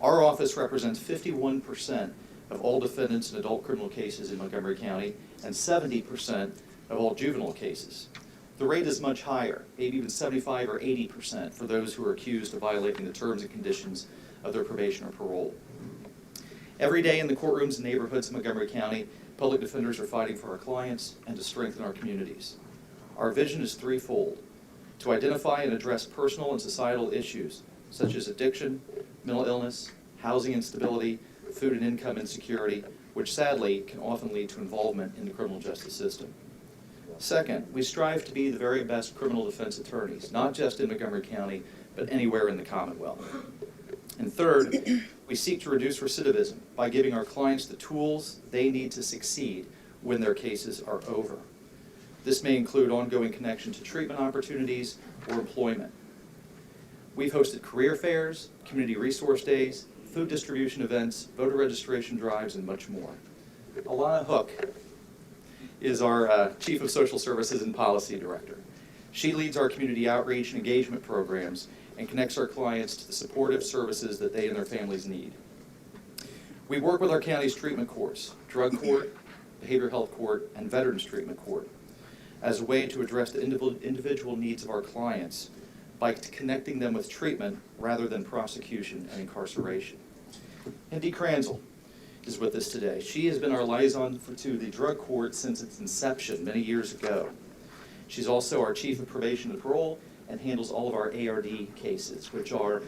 [SPEAKER 17] our office represents 51% of all defendants in adult criminal cases in Montgomery County and 70% of all juvenile cases. The rate is much higher, maybe even 75 or 80% for those who are accused of violating the terms and conditions of their probation or parole. Every day in the courtrooms and neighborhoods of Montgomery County, public defenders are fighting for our clients and to strengthen our communities. Our vision is threefold: to identify and address personal and societal issues such as addiction, mental illness, housing instability, food and income insecurity, which sadly can often lead to involvement in the criminal justice system. Second, we strive to be the very best criminal defense attorneys, not just in Montgomery County, but anywhere in the Commonwealth. And third, we seek to reduce recidivism by giving our clients the tools they need to succeed when their cases are over. This may include ongoing connection to treatment opportunities or employment. We've hosted career fairs, community resource days, food distribution events, voter registration drives, and much more. Alana Hook is our Chief of Social Services and Policy Director. She leads our community outreach and engagement programs and connects our clients to the supportive services that they and their families need. We work with our county's treatment courts, drug court, behavioral health court, and veterans treatment court as a way to address the individual needs of our clients by connecting them with treatment rather than prosecution and incarceration. Indy Kranzel is with us today. She has been our liaison to the drug court since its inception many years ago. She's also our chief of probation and parole and handles all of our ARD cases, which are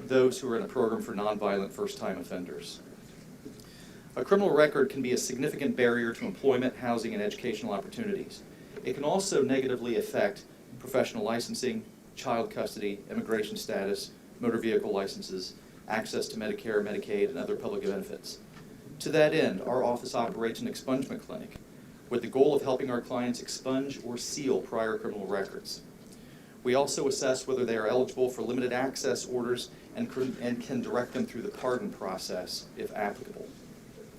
[SPEAKER 17] those who are in a program for nonviolent first-time offenders. A criminal record can be a significant barrier to employment, housing, and educational opportunities. It can also negatively affect professional licensing, child custody, immigration status, motor vehicle licenses, access to Medicare, Medicaid, and other public benefits. To that end, our office operates an expungement clinic with the goal of helping our clients expunge or seal prior criminal records. We also assess whether they are eligible for limited access orders and can direct them through the pardon process if applicable.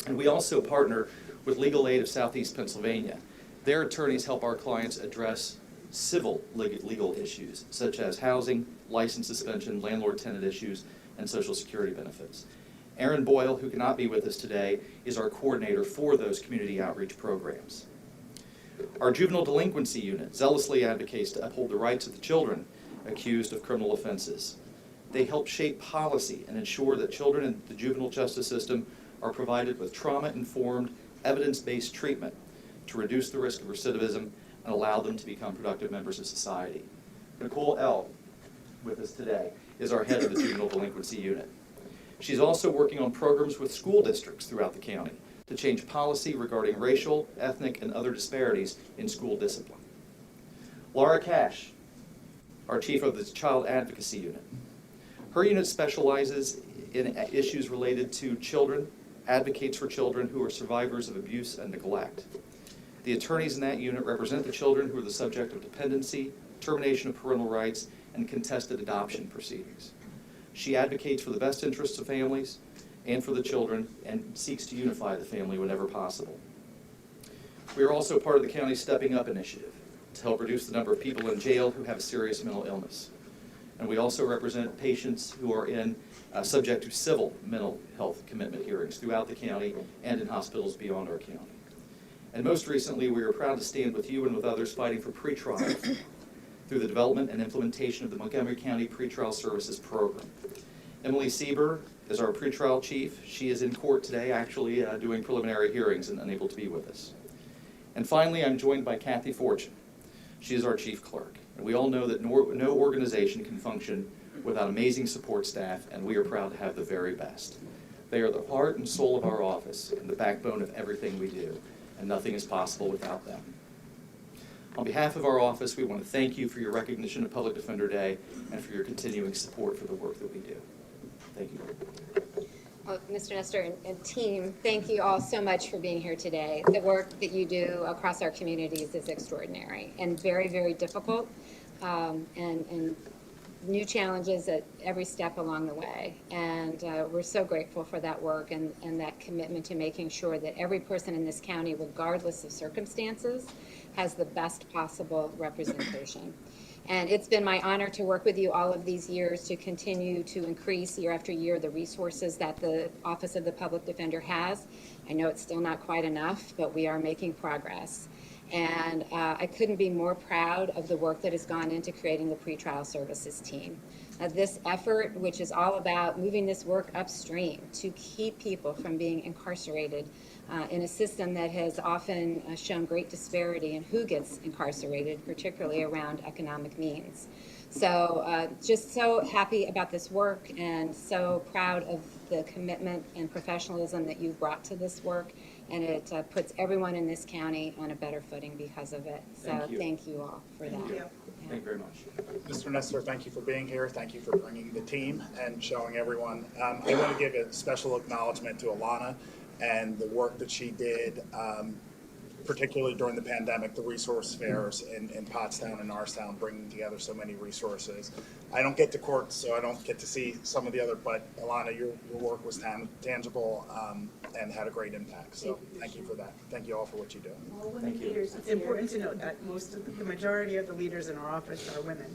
[SPEAKER 17] And we also partner with Legal Aid of Southeast Pennsylvania. Their attorneys help our clients address civil legal issues, such as housing, license suspension, landlord-tenant issues, and Social Security benefits. Aaron Boyle, who cannot be with us today, is our coordinator for those community outreach programs. Our juvenile delinquency unit zealously advocates to uphold the rights of the children accused of criminal offenses. They help shape policy and ensure that children in the juvenile justice system are provided with trauma-informed, evidence-based treatment to reduce the risk of recidivism and allow them to become productive members of society. Nicole L., with us today, is our head of the juvenile delinquency unit. She's also working on programs with school districts throughout the county to change policy regarding racial, ethnic, and other disparities in school discipline. Laura Cash, our chief of the child advocacy unit. Her unit specializes in issues related to children, advocates for children who are survivors of abuse and neglect. The attorneys in that unit represent the children who are the subject of dependency, termination of parental rights, and contested adoption proceedings. She advocates for the best interests of families and for the children and seeks to unify the family whenever possible. We are also part of the county's Stepping Up initiative to help reduce the number of people in jail who have a serious mental illness. And we also represent patients who are subject to civil mental health commitment hearings throughout the county and in hospitals beyond our county. And most recently, we are proud to stand with you and with others fighting for pretrial through the development and implementation of the Montgomery County Pretrial Services Program. Emily Sieber is our pretrial chief. She is in court today, actually doing preliminary hearings and unable to be with us. And finally, I'm joined by Kathy Fortune. She is our chief clerk. And we all know that no organization can function without amazing support staff, and we are proud to have the very best. They are the heart and soul of our office and the backbone of everything we do, and nothing is possible without them. On behalf of our office, we want to thank you for your recognition of Public Defender Day and for your continuing support for the work that we do. Thank you.
[SPEAKER 1] Well, Mr. Nestor and team, thank you all so much for being here today. The work that you do across our communities is extraordinary and very, very difficult, and new challenges at every step along the way. And we're so grateful for that work and that commitment to making sure that every person in this county, regardless of circumstances, has the best possible representation. And it's been my honor to work with you all of these years to continue to increase year after year the resources that the Office of the Public Defender has. I know it's still not quite enough, but we are making progress. And I couldn't be more proud of the work that has gone into creating the pretrial services team. This effort, which is all about moving this work upstream to keep people from being incarcerated in a system that has often shown great disparity in who gets incarcerated, particularly around economic means. So just so happy about this work and so proud of the commitment and professionalism that you've brought to this work, and it puts everyone in this county on a better footing because of it. So thank you all for that.
[SPEAKER 17] Thank you. Thank you very much.
[SPEAKER 3] Mr. Nestor, thank you for being here. Thank you for bringing the team and showing everyone. I want to give a special acknowledgement to Alana and the work that she did, particularly during the pandemic, the resource fairs in Pottstown and Norristown, bringing together so many resources. I don't get to court, so I don't get to see some of the other, but Alana, your work was tangible and had a great impact. So thank you for that. Thank you all for what you do.
[SPEAKER 18] All women leaders. It's important to note that the majority of the leaders in our office are women.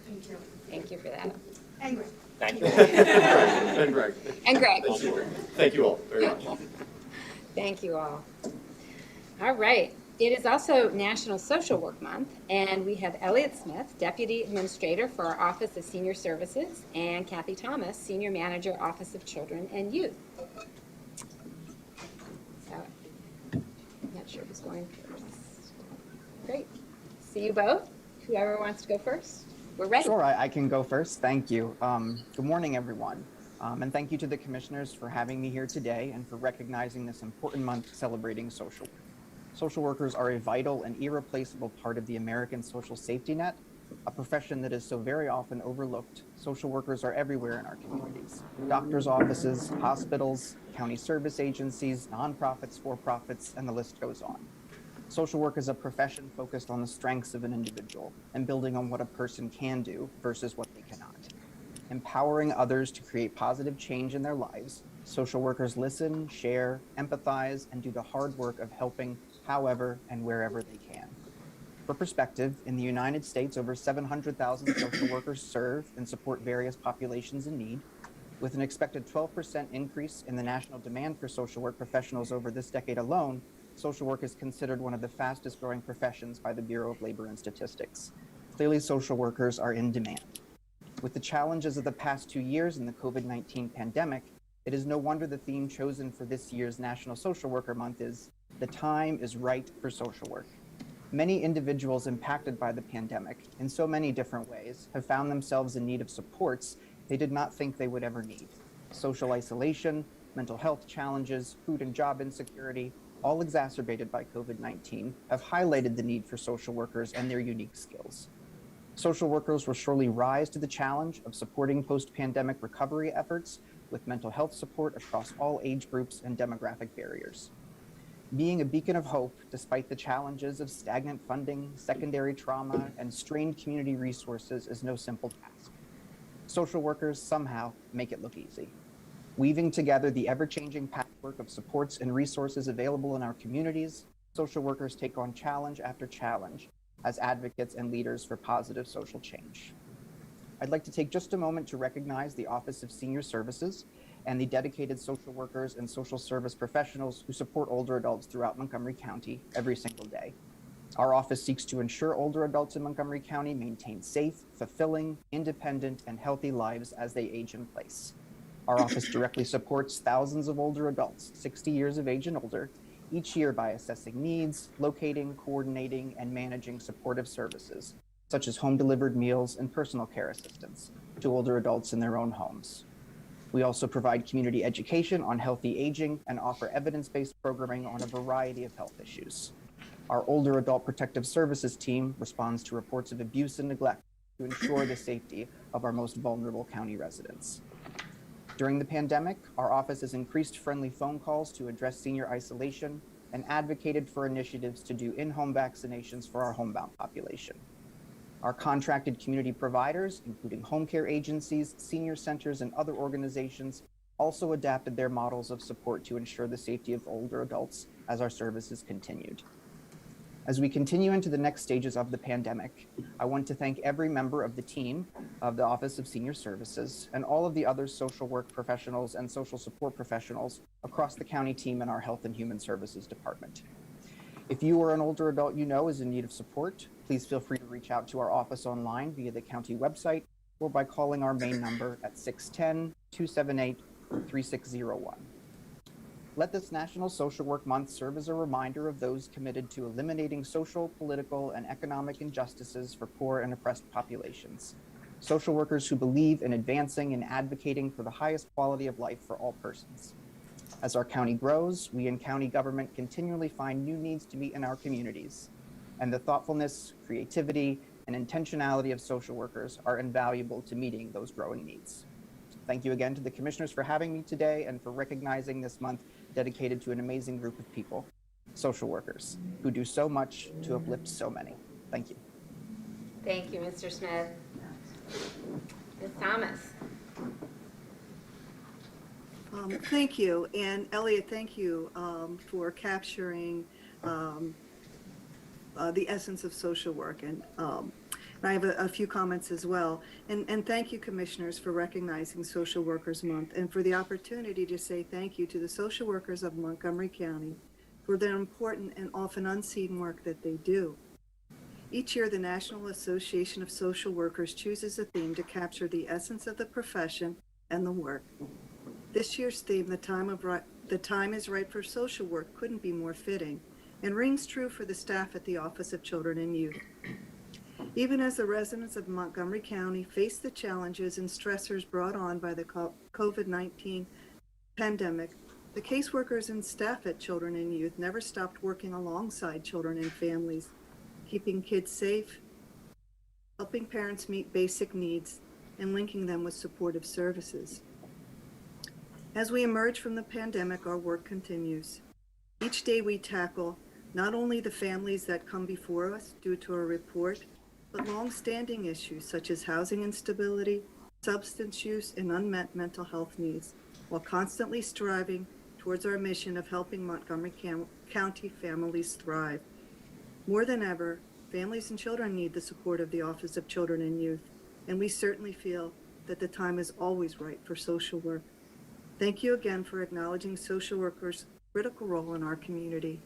[SPEAKER 18] Thank you.
[SPEAKER 1] Thank you for that.
[SPEAKER 18] And Greg.
[SPEAKER 16] Thank you.
[SPEAKER 17] And Greg.
[SPEAKER 1] And Greg.
[SPEAKER 17] Thank you all very much.
[SPEAKER 1] Thank you all. All right. It is also National Social Work Month, and we have Elliott Smith, Deputy Administrator for our Office of Senior Services, and Kathy Thomas, Senior Manager, Office of Children and Youth. So, I'm not sure who's going first. Great. See you both. Whoever wants to go first, we're ready.
[SPEAKER 19] Sure, I can go first. Thank you. Good morning, everyone. And thank you to the commissioners for having me here today and for recognizing this important month celebrating social work. Social workers are a vital and irreplaceable part of the American social safety net, a profession that is so very often overlooked. Social workers are everywhere in our communities. Doctors' offices, hospitals, county service agencies, nonprofits, for-profits, and the list goes on. Social work is a profession focused on the strengths of an individual and building on what a person can do versus what they cannot. Empowering others to create positive change in their lives, social workers listen, share, empathize, and do the hard work of helping however and wherever they can. For perspective, in the United States, over 700,000 social workers serve and support various populations in need. With an expected 12% increase in the national demand for social work professionals over this decade alone, social work is considered one of the fastest growing professions by the Bureau of Labor and Statistics. Clearly, social workers are in demand. With the challenges of the past 2 years in the COVID-19 pandemic, it is no wonder the theme chosen for this year's National Social Worker Month is "The Time is Right for Social Work." Many individuals impacted by the pandemic in so many different ways have found themselves in need of supports they did not think they would ever need. Social isolation, mental health challenges, food and job insecurity, all exacerbated by COVID-19, have highlighted the need for social workers and their unique skills. Social workers will surely rise to the challenge of supporting post-pandemic recovery efforts with mental health support across all age groups and demographic barriers. Being a beacon of hope despite the challenges of stagnant funding, secondary trauma, and strained community resources is no simple task. Social workers somehow make it look easy. Weaving together the ever-changing patchwork of supports and resources available in our communities, social workers take on challenge after challenge as advocates and leaders for positive social change. I'd like to take just a moment to recognize the Office of Senior Services and the dedicated social workers and social service professionals who support older adults throughout Montgomery County every single day. Our office seeks to ensure older adults in Montgomery County maintain safe, fulfilling, independent, and healthy lives as they age in place. Our office directly supports thousands of older adults, 60 years of age and older, each year by assessing needs, locating, coordinating, and managing supportive services, such as home-delivered meals and personal care assistance to older adults in their own homes. We also provide community education on healthy aging and offer evidence-based programming on a variety of health issues. Our Older Adult Protective Services team responds to reports of abuse and neglect to ensure the safety of our most vulnerable county residents. During the pandemic, our office has increased friendly phone calls to address senior isolation and advocated for initiatives to do in-home vaccinations for our homebound population. Our contracted community providers, including home care agencies, senior centers, and other organizations, also adapted their models of support to ensure the safety of older adults as our services continued. As we continue into the next stages of the pandemic, I want to thank every member of the team of the Office of Senior Services and all of the other social work professionals and social support professionals across the county team in our Health and Human Services Department. If you or an older adult you know is in need of support, please feel free to reach out to our office online via the county website or by calling our main number at 610-278-3601. Let this National Social Work Month serve as a reminder of those committed to eliminating social, political, and economic injustices for poor and oppressed populations. Social workers who believe in advancing and advocating for the highest quality of life for all persons. As our county grows, we in county government continually find new needs to meet in our communities, and the thoughtfulness, creativity, and intentionality of social workers are invaluable to meeting those growing needs. Thank you again to the commissioners for having me today and for recognizing this month dedicated to an amazing group of people, social workers, who do so much to uplift so many. Thank you.
[SPEAKER 1] Thank you, Mr. Smith. Ms. Thomas.
[SPEAKER 20] Thank you. And Elliott, thank you for capturing the essence of social work. And I have a few comments as well. And thank you, commissioners, for recognizing Social Workers Month and for the opportunity to say thank you to the social workers of Montgomery County for their important and often unseen work that they do. Each year, the National Association of Social Workers chooses a theme to capture the essence of the profession and the work. This year's theme, The Time is Right for Social Work, couldn't be more fitting and rings true for the staff at the Office of Children and Youth. Even as the residents of Montgomery County face the challenges and stressors brought on by the COVID-19 pandemic, the caseworkers and staff at Children and Youth never stopped working alongside children and families, keeping kids safe, helping parents meet basic needs, and linking them with supportive services. As we emerge from the pandemic, our work continues. Each day we tackle not only the families that come before us due to a report, but long-standing issues such as housing instability, substance use, and unmet mental health needs, while constantly striving towards our mission of helping Montgomery County families thrive. More than ever, families and children need the support of the Office of Children and Youth, and we certainly feel that the time is always right for social work. Thank you again for acknowledging social workers' critical role in our community.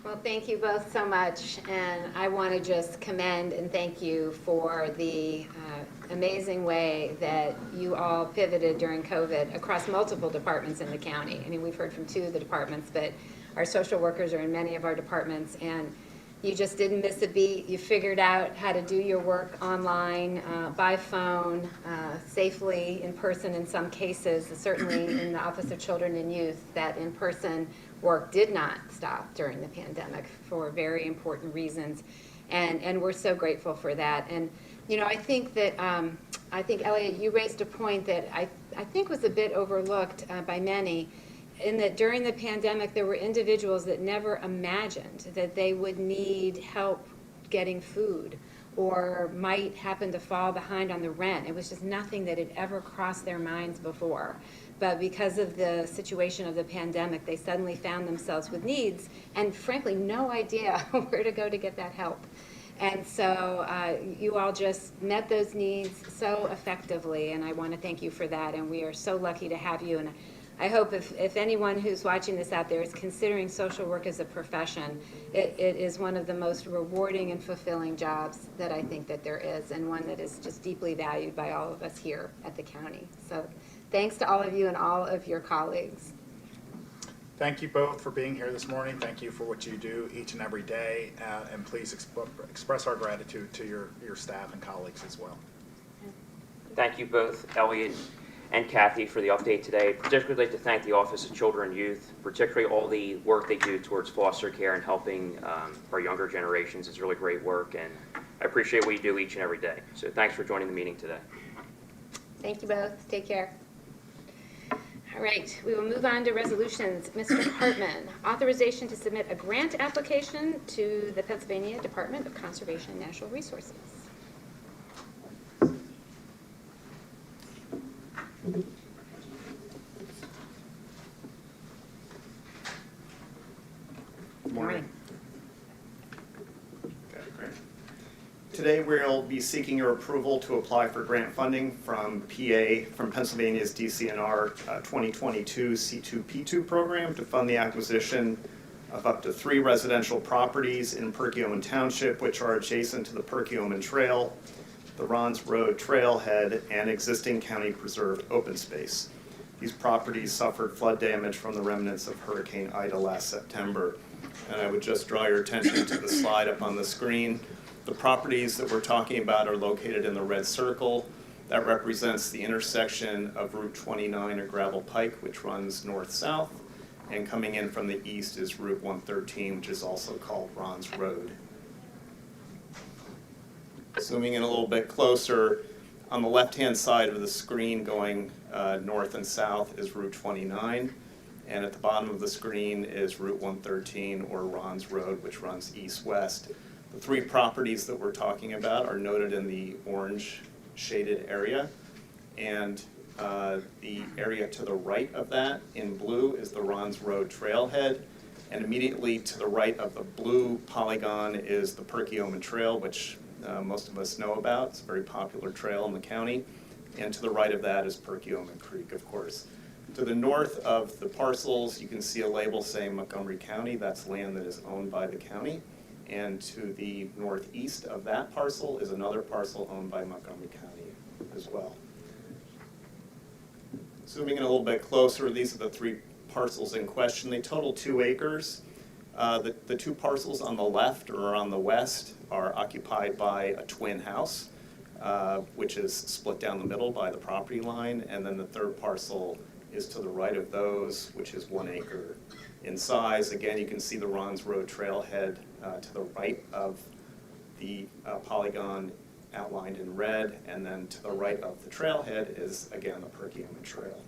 [SPEAKER 1] Well, thank you both so much, and I want to just commend and thank you for the amazing way that you all pivoted during COVID across multiple departments in the county. I mean, we've heard from 2 of the departments, but our social workers are in many of our departments, and you just didn't miss a beat. You figured out how to do your work online, by phone, safely, in person in some cases. Certainly in the Office of Children and Youth, that in-person work did not stop during the pandemic for very important reasons, and we're so grateful for that. And you know, I think that Elliott, you raised a point that I think was a bit overlooked by many, in that during the pandemic there were individuals that never imagined that they would need help getting food or might happen to fall behind on the rent. It was just nothing that had ever crossed their minds before. But because of the situation of the pandemic, they suddenly found themselves with needs and frankly no idea where to go to get that help. And so you all just met those needs so effectively, and I want to thank you for that, and we are so lucky to have you. And I hope if anyone who's watching this out there is considering social work as a profession, it is one of the most rewarding and fulfilling jobs that I think that there is, and one that is just deeply valued by all of us here at the county. So thanks to all of you and all of your colleagues.
[SPEAKER 3] Thank you both for being here this morning. Thank you for what you do each and every day, and please express our gratitude to your staff and colleagues as well.
[SPEAKER 16] Thank you both, Elliott and Kathy, for the update today. Particularly like to thank the Office of Children and Youth, particularly all the work they do towards foster care and helping our younger generations. It's really great work, and I appreciate what you do each and every day. So thanks for joining the meeting today.
[SPEAKER 1] Thank you both. Take care. All right, we will move on to resolutions. Mr. Hartman, authorization to submit a grant application to the Pennsylvania Department of Conservation and Natural Resources.
[SPEAKER 21] Good morning. Okay, great. Today we'll be seeking your approval to apply for grant funding from Pennsylvania's DCNR 2022 C2P2 program to fund the acquisition of up to 3 residential properties in Perkiomen Township, which are adjacent to the Perkiomen Trail, the Rahns Road Trailhead, and existing county preserved open space. These properties suffered flood damage from the remnants of Hurricane Ida last September. And I would just draw your attention to the slide up on the screen. The properties that we're talking about are located in the red circle. That represents the intersection of Route 29 or Gravel Pike, which runs north-south, and coming in from the east is Route 113, which is also called Rahns Road. Zooming in a little bit closer, on the left-hand side of the screen going north and south is Route 29, and at the bottom of the screen is Route 113 or Rahns Road, which runs east-west. The 3 properties that we're talking about are noted in the orange shaded area, and the area to the right of that in blue is the Rahns Road Trailhead, and immediately to the right of the blue polygon is the Perkiomen Trail, which most of us know about. It's a very popular trail in the county, and to the right of that is Perkiomen Creek, of course. To the north of the parcels, you can see a label saying Montgomery County. That's land that is owned by the county. And to the northeast of that parcel is another parcel owned by Montgomery County as well. Zooming in a little bit closer, these are the 3 parcels in question. They total 2 acres. The 2 parcels on the left or on the west are occupied by a twin house, which is split down the middle by the property line. And then the 3rd parcel is to the right of those, which is 1 acre in size. Again, you can see the Rahns Road trailhead to the right of the polygon outlined in red, and then to the right of the trailhead is, again, the Perkiomen Trail.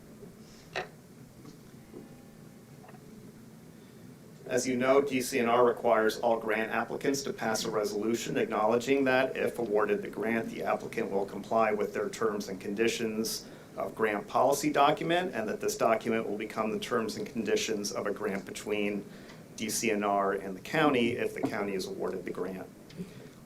[SPEAKER 21] As you know, DCNR requires all grant applicants to pass a resolution acknowledging that if awarded the grant, the applicant will comply with their terms and conditions of grant policy document, and that this document will become the terms and conditions of a grant between DCNR and the county if the county is awarded the grant.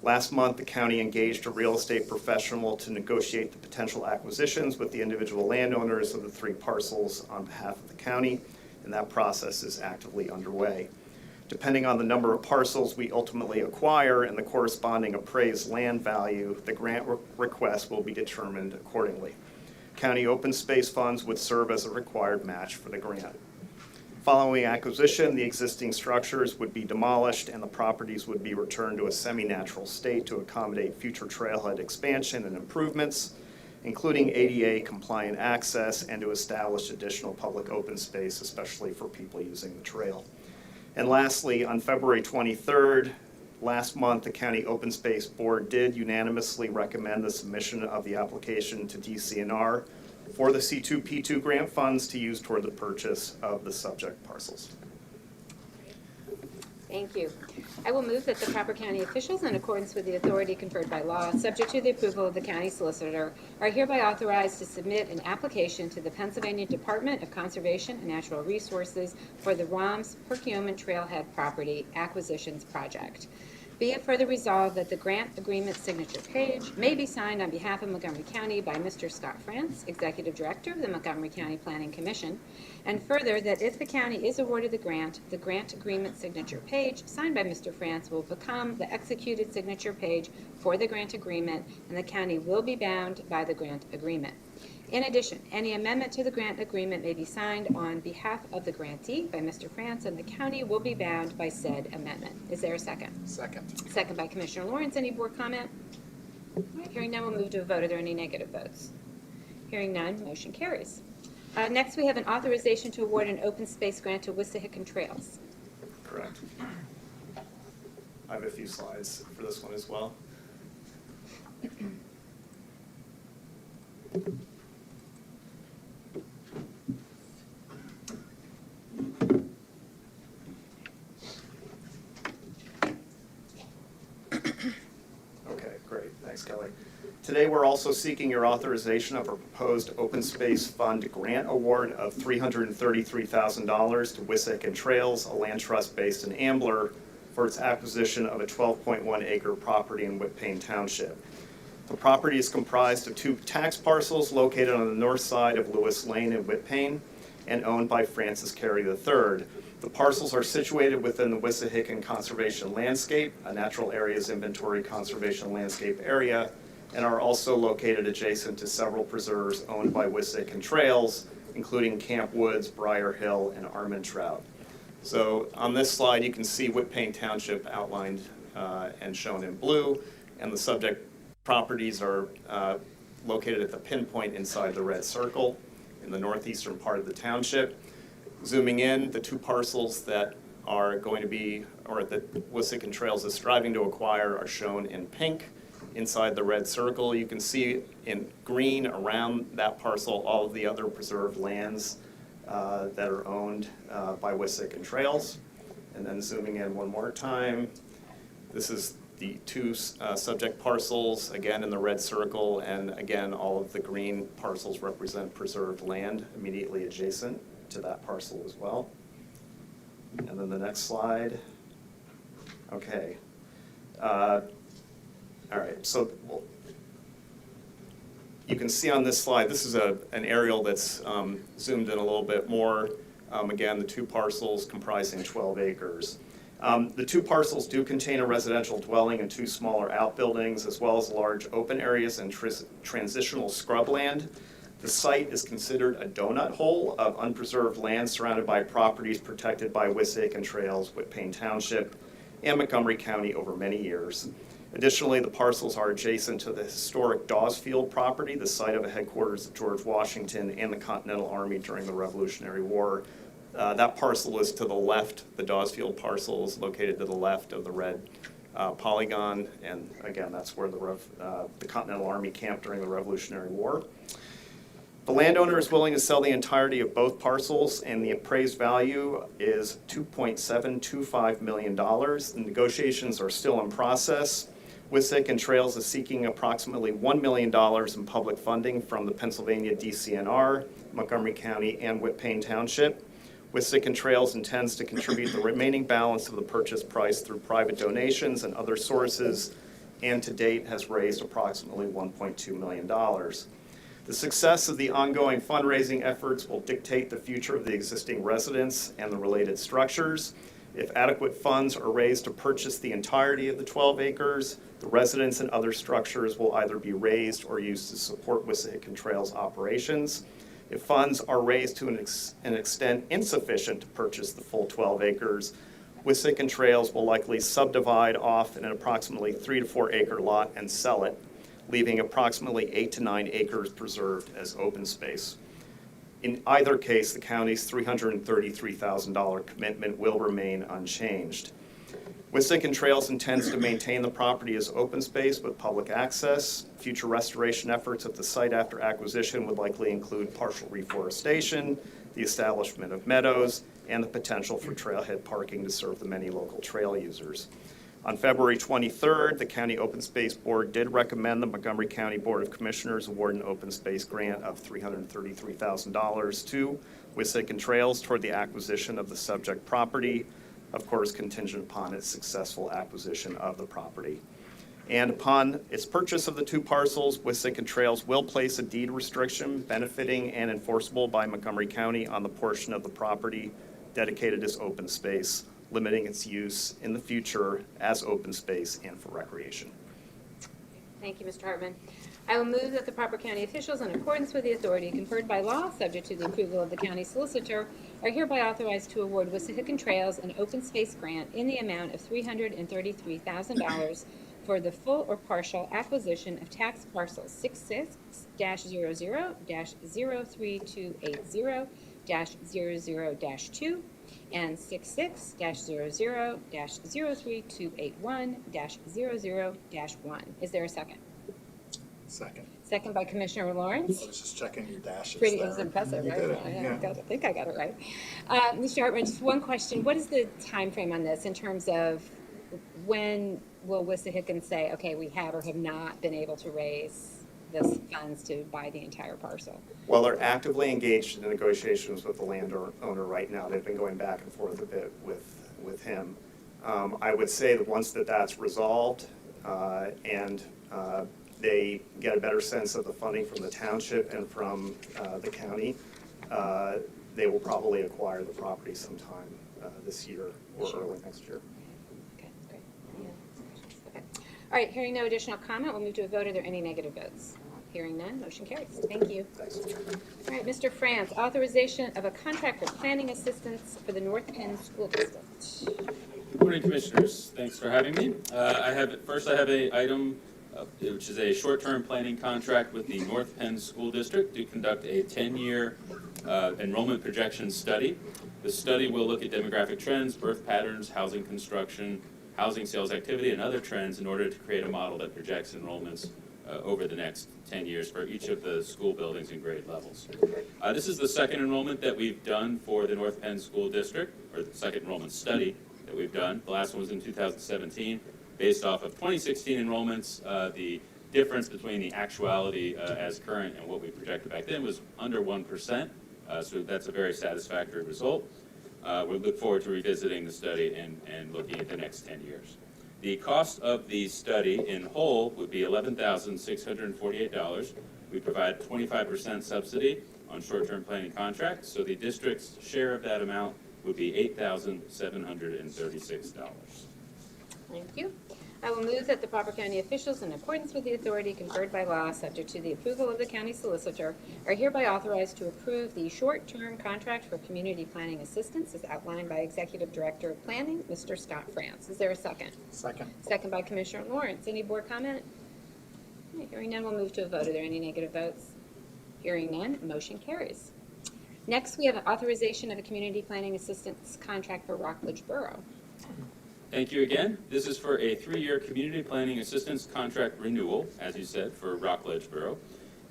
[SPEAKER 21] Last month, the county engaged a real estate professional to negotiate the potential acquisitions with the individual landowners of the 3 parcels on behalf of the county, and that process is actively underway. Depending on the number of parcels we ultimately acquire and the corresponding appraised land value, the grant request will be determined accordingly. County open space funds would serve as a required match for the grant. Following acquisition, the existing structures would be demolished and the properties would be returned to a semi-natural state to accommodate future trailhead expansion and improvements, including ADA compliant access, and to establish additional public open space, especially for people using the trail. And lastly, on February 23rd, last month, the County Open Space Board did unanimously recommend the submission of the application to DCNR for the C2P2 grant funds to use toward the purchase of the subject parcels.
[SPEAKER 1] Thank you. I will move that the proper county officials, in accordance with the authority conferred by law, subject to the approval of the county solicitor, are hereby authorized to submit an application to the Pennsylvania Department of Conservation and Natural Resources for the Rahns Perkiomen Trailhead Property Acquisitions Project. Be it further resolved that the grant agreement signature page may be signed on behalf of Montgomery County by Mr. Scott France, Executive Director of the Montgomery County Planning Commission, and further that if the county is awarded the grant agreement signature page signed by Mr. France will become the executed signature page for the grant agreement, and the county will be bound by the grant agreement. In addition, any amendment to the grant agreement may be signed on behalf of the grantee by Mr. France, and the county will be bound by said amendment. Is there a second?
[SPEAKER 3] Second.
[SPEAKER 1] Second by Commissioner Lawrence. Any board comment? All right, hearing none, we'll move to a vote. Are there any negative votes? Hearing none, motion carries. Next, we have an authorization to award an open space grant to Wissahickon Trails.
[SPEAKER 21] Correct. I have a few slides for this one as well. Okay, great. Thanks, Kelly. Today, we're also seeking your authorization of a proposed open space fund grant award of $333,000 to Wissahickon Trails, a land trust based in Ambler, for its acquisition of a 12.1 acre property in Whitpain Township. The property is comprised of 2 tax parcels located on the north side of Lewis Lane in Whitpain and owned by Francis Carey III. The parcels are situated within the Wissahickon Conservation Landscape, a Natural Areas Inventory Conservation Landscape area, and are also located adjacent to several preserves owned by Wissahickon Trails, including Camp Woods, Briar Hill, and Armand Trout. So on this slide, you can see Whitpain Township outlined and shown in blue, and the subject properties are located at the pinpoint inside the red circle in the northeastern part of the township. Zooming in, the 2 parcels that are going to be, or that Wissahickon Trails is striving to acquire, are shown in pink inside the red circle. You can see in green around that parcel all of the other preserved lands that are owned by Wissahickon Trails. And then zooming in one more time, this is the 2 subject parcels, again in the red circle, and again all of the green parcels represent preserved land immediately adjacent to that parcel as well. And then the next slide. Okay. All right, so You can see on this slide, this is an aerial that's zoomed in a little bit more. Again, the two parcels comprising 12 acres. The two parcels do contain a residential dwelling and two smaller outbuildings, as well as large open areas and transitional scrubland. The site is considered a donut hole of unpreserved land surrounded by properties protected by Wissahickon trails, Whitpain Township, and Montgomery County over many years. Additionally, the parcels are adjacent to the historic Dawes Field property, the site of the headquarters of George Washington and the Continental Army during the Revolutionary War. That parcel is to the left. The Dawes Field parcel is located to the left of the red polygon, and again, that's where the Continental Army camped during the Revolutionary War. The landowner is willing to sell the entirety of both parcels, and the appraised value is $2.725 million. The negotiations are still in process. Wissahickon Trails is seeking approximately $1 million in public funding from the Pennsylvania DCNR, Montgomery County, and Whitpain Township. Wissahickon Trails intends to contribute the remaining balance of the purchase price through private donations and other sources, and to date has raised approximately $1.2 million. The success of the ongoing fundraising efforts will dictate the future of the existing residence and the related structures. If adequate funds are raised to purchase the entirety of the 12 acres, the residence and other structures will either be raised or used to support Wissahickon Trails operations. If funds are raised to an extent insufficient to purchase the full 12 acres, Wissahickon Trails will likely subdivide off an approximately 3 to 4 acre lot and sell it, leaving approximately 8 to 9 acres preserved as open space. In either case, the county's $333,000 commitment will remain unchanged. Wissahickon Trails intends to maintain the property as open space with public access. Future restoration efforts at the site after acquisition would likely include partial reforestation, the establishment of meadows, and the potential for trailhead parking to serve the many local trail users. On February 23rd, the County Open Space Board did recommend the Montgomery County Board of Commissioners award an open space grant of $333,000 to Wissahickon Trails toward the acquisition of the subject property, of course contingent upon its successful acquisition of the property. And upon its purchase of the two parcels, Wissahickon Trails will place a deed restriction benefiting and enforceable by Montgomery County on the portion of the property dedicated as open space, limiting its use in the future as open space and for recreation.
[SPEAKER 1] Thank you, Mr. Hartman. I will move that the proper county officials, in accordance with the authority conferred by law, subject to the approval of the county solicitor, are hereby authorized to award Wissahickon Trails an open space grant in the amount of $333,000 for the full or partial acquisition of tax parcels 66-00-03280-00-2 and 66-00-03281-00-1. Is there a second?
[SPEAKER 3] Second.
[SPEAKER 1] Second by Commissioner Lawrence.
[SPEAKER 3] I was just checking your dashes.
[SPEAKER 1] Pretty,
[SPEAKER 3] there.
[SPEAKER 1] it was impressive,
[SPEAKER 3] You
[SPEAKER 1] right?
[SPEAKER 3] did it,
[SPEAKER 1] I
[SPEAKER 3] yeah.
[SPEAKER 1] think I got it right. Mr. Hartman, just one question. What is the time frame on this in terms of when will Wissahickon say, okay, we have or have not been able to raise this funds to buy the entire parcel?
[SPEAKER 21] Well, they're actively engaged in negotiations with the landowner right now. They've been going back and forth a bit with him. I would say that once that's resolved and they get a better sense of the funding from the township and from the county, they will probably acquire the property sometime this year or early next year.
[SPEAKER 1] Okay, great. Okay. All right, hearing no additional comment, we'll move to a vote. Are there any negative votes? Hearing none, motion carries. Thank you.
[SPEAKER 21] Thanks.
[SPEAKER 1] All right, Mr. France, authorization of a contract for planning assistance for the North Penn School District.
[SPEAKER 5] Good morning, Commissioners. Thanks for having me. I have an item which is a short-term planning contract with the North Penn School District to conduct a 10-year enrollment projection study. The study will look at demographic trends, birth patterns, housing construction, housing sales activity, and other trends in order to create a model that projects enrollments over the next 10 years for each of the school buildings and grade levels. This is the second enrollment that we've done for the North Penn School District, or the second enrollment study that we've done. The last one was in 2017. Based off of 2016 enrollments, the difference between the actuality as current and what we projected back then was under 1%, so that's a very satisfactory result. We look forward to revisiting the study and looking at the next 10 years. The cost of the study in whole would be $11,648. we provide 25% subsidy on short-term planning contracts, so the district's share of that amount would be $8,736.
[SPEAKER 1] Thank you. I will move that the proper county officials, in accordance with the authority conferred by law, subject to the approval of the county solicitor, are hereby authorized to approve the short-term contract for community planning assistance as outlined by Executive Director of Planning, Mr. Scott France. Is there a second?
[SPEAKER 3] Second.
[SPEAKER 1] Second by Commissioner Lawrence. Any board comment? All right, hearing none, we'll move to a vote. Are there any negative votes? Hearing none, motion carries. Next, we have an authorization of a community planning assistance contract for Rockledge Borough.
[SPEAKER 5] Thank you again. This is for a 3-year community planning assistance contract renewal, as you said, for Rockledge Borough.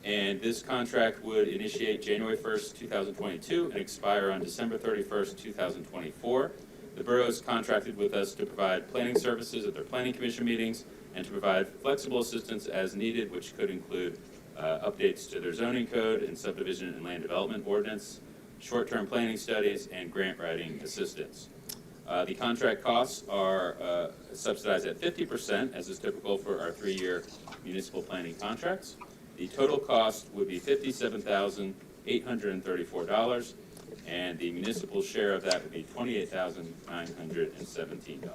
[SPEAKER 5] And this contract would initiate January 1st, 2022 and expire on December 31st, 2024. The borough is contracted with us to provide planning services at their planning commission meetings and to provide flexible assistance as needed, which could include updates to their zoning code and subdivision and land development ordinance, short-term planning studies, and grant writing assistance. The contract costs are subsidized at 50%, as is typical for our 3-year municipal planning contracts. The total cost would be $57,834, and the municipal share of that would be $28,917.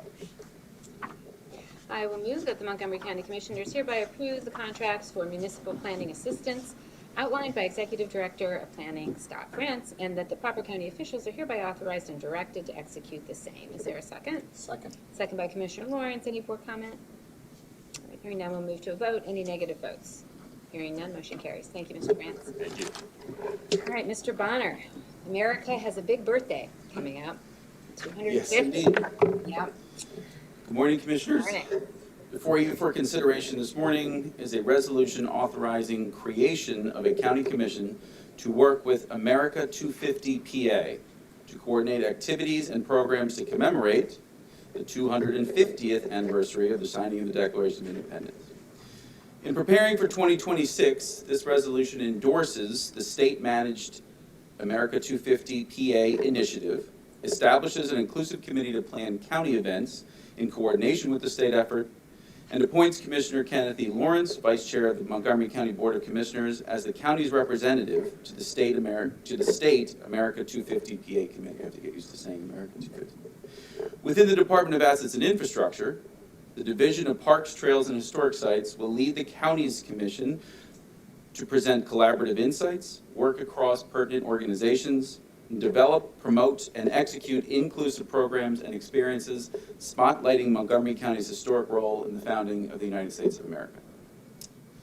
[SPEAKER 1] I will move that the Montgomery County Commissioners hereby approve the contracts for municipal planning assistance outlined by Executive Director of Planning, Scott France, and that the proper county officials are hereby authorized and directed to execute the same. Is there a second?
[SPEAKER 3] Second.
[SPEAKER 1] Second by Commissioner Lawrence. Any board comment? All right, hearing none, we'll move to a vote. Any negative votes? Hearing none, motion carries. Thank you, Mr. France.
[SPEAKER 5] Thank you.
[SPEAKER 1] All right, Mr. Bonner. America has a big birthday coming up. 250.
[SPEAKER 7] Yes, indeed.
[SPEAKER 1] Yep.
[SPEAKER 7] Good morning, Commissioners.
[SPEAKER 1] Morning.
[SPEAKER 7] Before you for consideration this morning is a resolution authorizing creation of a county commission to work with America 250 PA to coordinate activities and programs to commemorate the 250th anniversary of the signing of the Declaration of Independence. In preparing for 2026, this resolution endorses the state-managed America 250 PA initiative, establishes an inclusive committee to plan county events in coordination with the state effort, and appoints Commissioner Kenneth E. Lawrence, Vice Chair of the Montgomery County Board of Commissioners, as the county's representative to the state America 250 PA Committee. I have to get used to saying America 250. Within the Department of Assets and Infrastructure, the Division of Parks, Trails, and Historic Sites will lead the county's commission to present collaborative insights, work across pertinent organizations, and develop, promote, and execute inclusive programs and experiences, spotlighting Montgomery County's historic role in the founding of the United States of America.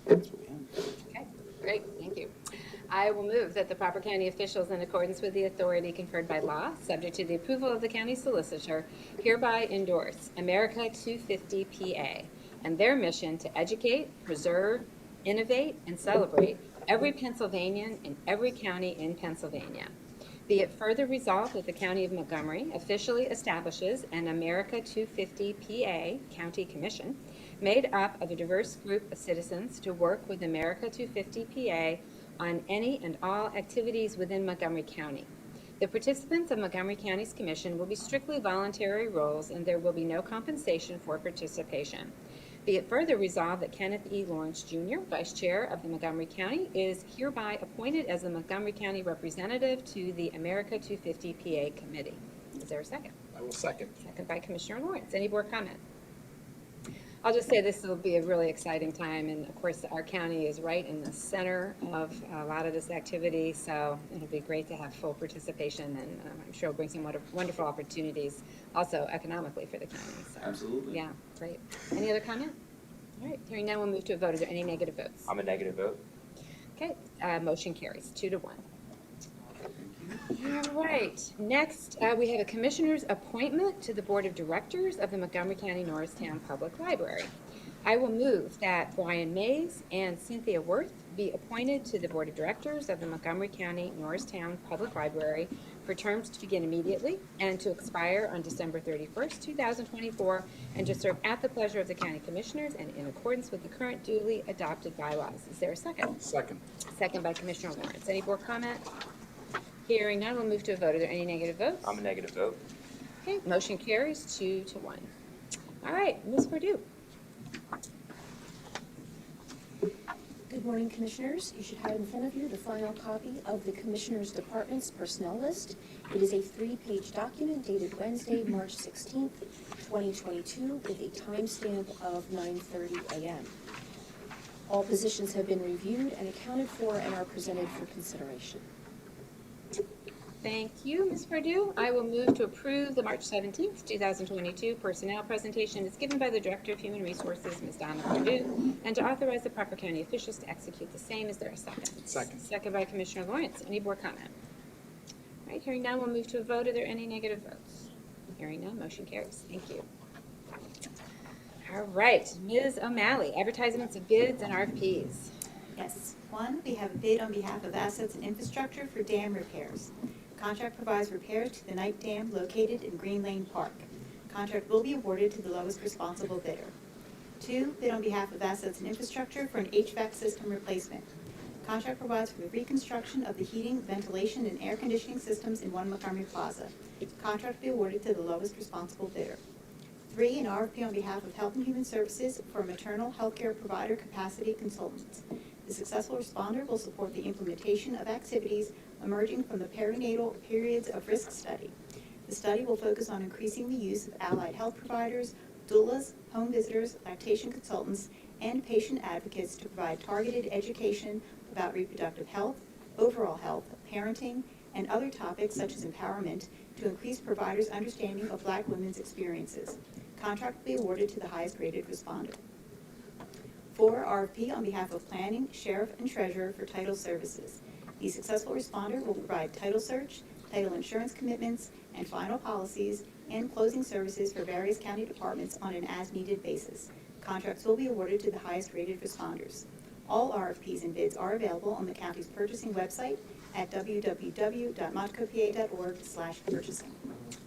[SPEAKER 7] That's what we have.
[SPEAKER 1] Okay, great, thank you. I will move that the proper county officials, in accordance with the authority conferred by law, subject to the approval of the county solicitor, hereby endorse America 250 PA and their mission to educate, preserve, innovate, and celebrate every Pennsylvanian in every county in Pennsylvania. Be it further resolved that the County of Montgomery officially establishes an America 250 PA County Commission made up of a diverse group of citizens to work with America 250 PA on any and all activities within Montgomery County. The participants of Montgomery County's commission will be strictly voluntary roles, and there will be no compensation for participation. Be it further resolved that Kenneth E. Lawrence Jr., Vice Chair of the Montgomery County, is hereby appointed as the Montgomery County representative to the America 250 PA Committee. Is there a second?
[SPEAKER 3] I will second.
[SPEAKER 1] Second by Commissioner Lawrence. Any board comment? I'll just say this will be a really exciting time, and of course our county is right in the center of a lot of this activity, so it'll be great to have full participation, and I'm sure it'll bring some wonderful opportunities also economically for the county. So,
[SPEAKER 7] Absolutely.
[SPEAKER 1] yeah, great. Any other comment? All right, hearing none, we'll move to a vote. Are there any negative votes?
[SPEAKER 16] I'm a negative vote.
[SPEAKER 1] Okay, motion carries 2-1. All right, next we have a commissioner's appointment to the Board of Directors of the Montgomery County Norristown Public Library. I will move that Brian Mays and Cynthia Worth be appointed to the Board of Directors of the Montgomery County Norristown Public Library for terms to begin immediately and to expire on December 31st, 2024, and to serve at the pleasure of the County Commissioners and in accordance with the current duly adopted bylaws. Is there a second?
[SPEAKER 3] Second.
[SPEAKER 1] Second by Commissioner Lawrence. Any board comment? Hearing none, we'll move to a vote. Are there any negative votes?
[SPEAKER 16] I'm a negative vote.
[SPEAKER 1] Okay, motion carries 2-1. All right, Ms. Pardieu.
[SPEAKER 8] Good
[SPEAKER 9] morning, Commissioners. You should have in front of you the final copy of the Commissioners' Department's personnel list. It is a 3-page document dated Wednesday, March 16th, 2022, with a timestamp of 9:30 a.m. All positions have been reviewed and accounted for and are presented for consideration.
[SPEAKER 1] Thank you, Ms. Pardieu. I will move to approve the March 17th, 2022 personnel presentation as given by the Director of Human Resources, Ms. Donna Pardieu, and to authorize the proper county officials to execute the same. Is there a second?
[SPEAKER 3] Second.
[SPEAKER 1] Second by Commissioner Lawrence. Any board comment? All right, hearing none, we'll move to a vote. Are there any negative votes? Hearing none, motion carries. Thank you. All right, Ms. O'Malley, advertisements of bids and RFPs.
[SPEAKER 22] Yes. One, we have a bid on behalf of Assets and Infrastructure for dam repairs. Contract provides repairs to the Knight Dam located in Green Lane Park. Contract will be awarded to the lowest responsible bidder. Two, bid on behalf of Assets and Infrastructure for an HVAC system replacement. Contract provides for the reconstruction of the heating, ventilation, and air conditioning systems in 1 Montgomery Plaza. Contract will be awarded to the lowest responsible bidder. Three, an RFP on behalf of Health and Human Services for a maternal healthcare provider capacity consultant. The successful responder will support the implementation of activities emerging from the perinatal periods of risk study. The study will focus on increasing the use of allied health providers, doulas, home visitors, lactation consultants, and patient advocates to provide targeted education about reproductive health, overall health, parenting, and other topics such as empowerment to increase providers' understanding of Black women's experiences. Contract will be awarded to the highest rated responder. 4, RFP on behalf of Planning, Sheriff, and Treasurer for title services. The successful responder will provide title search, title insurance commitments, and final policies, and closing services for various county departments on an as-needed basis. Contracts will be awarded to the highest-rated responders. All RFPs and bids are available on the county's purchasing website at www.montcopa.org/purchasing.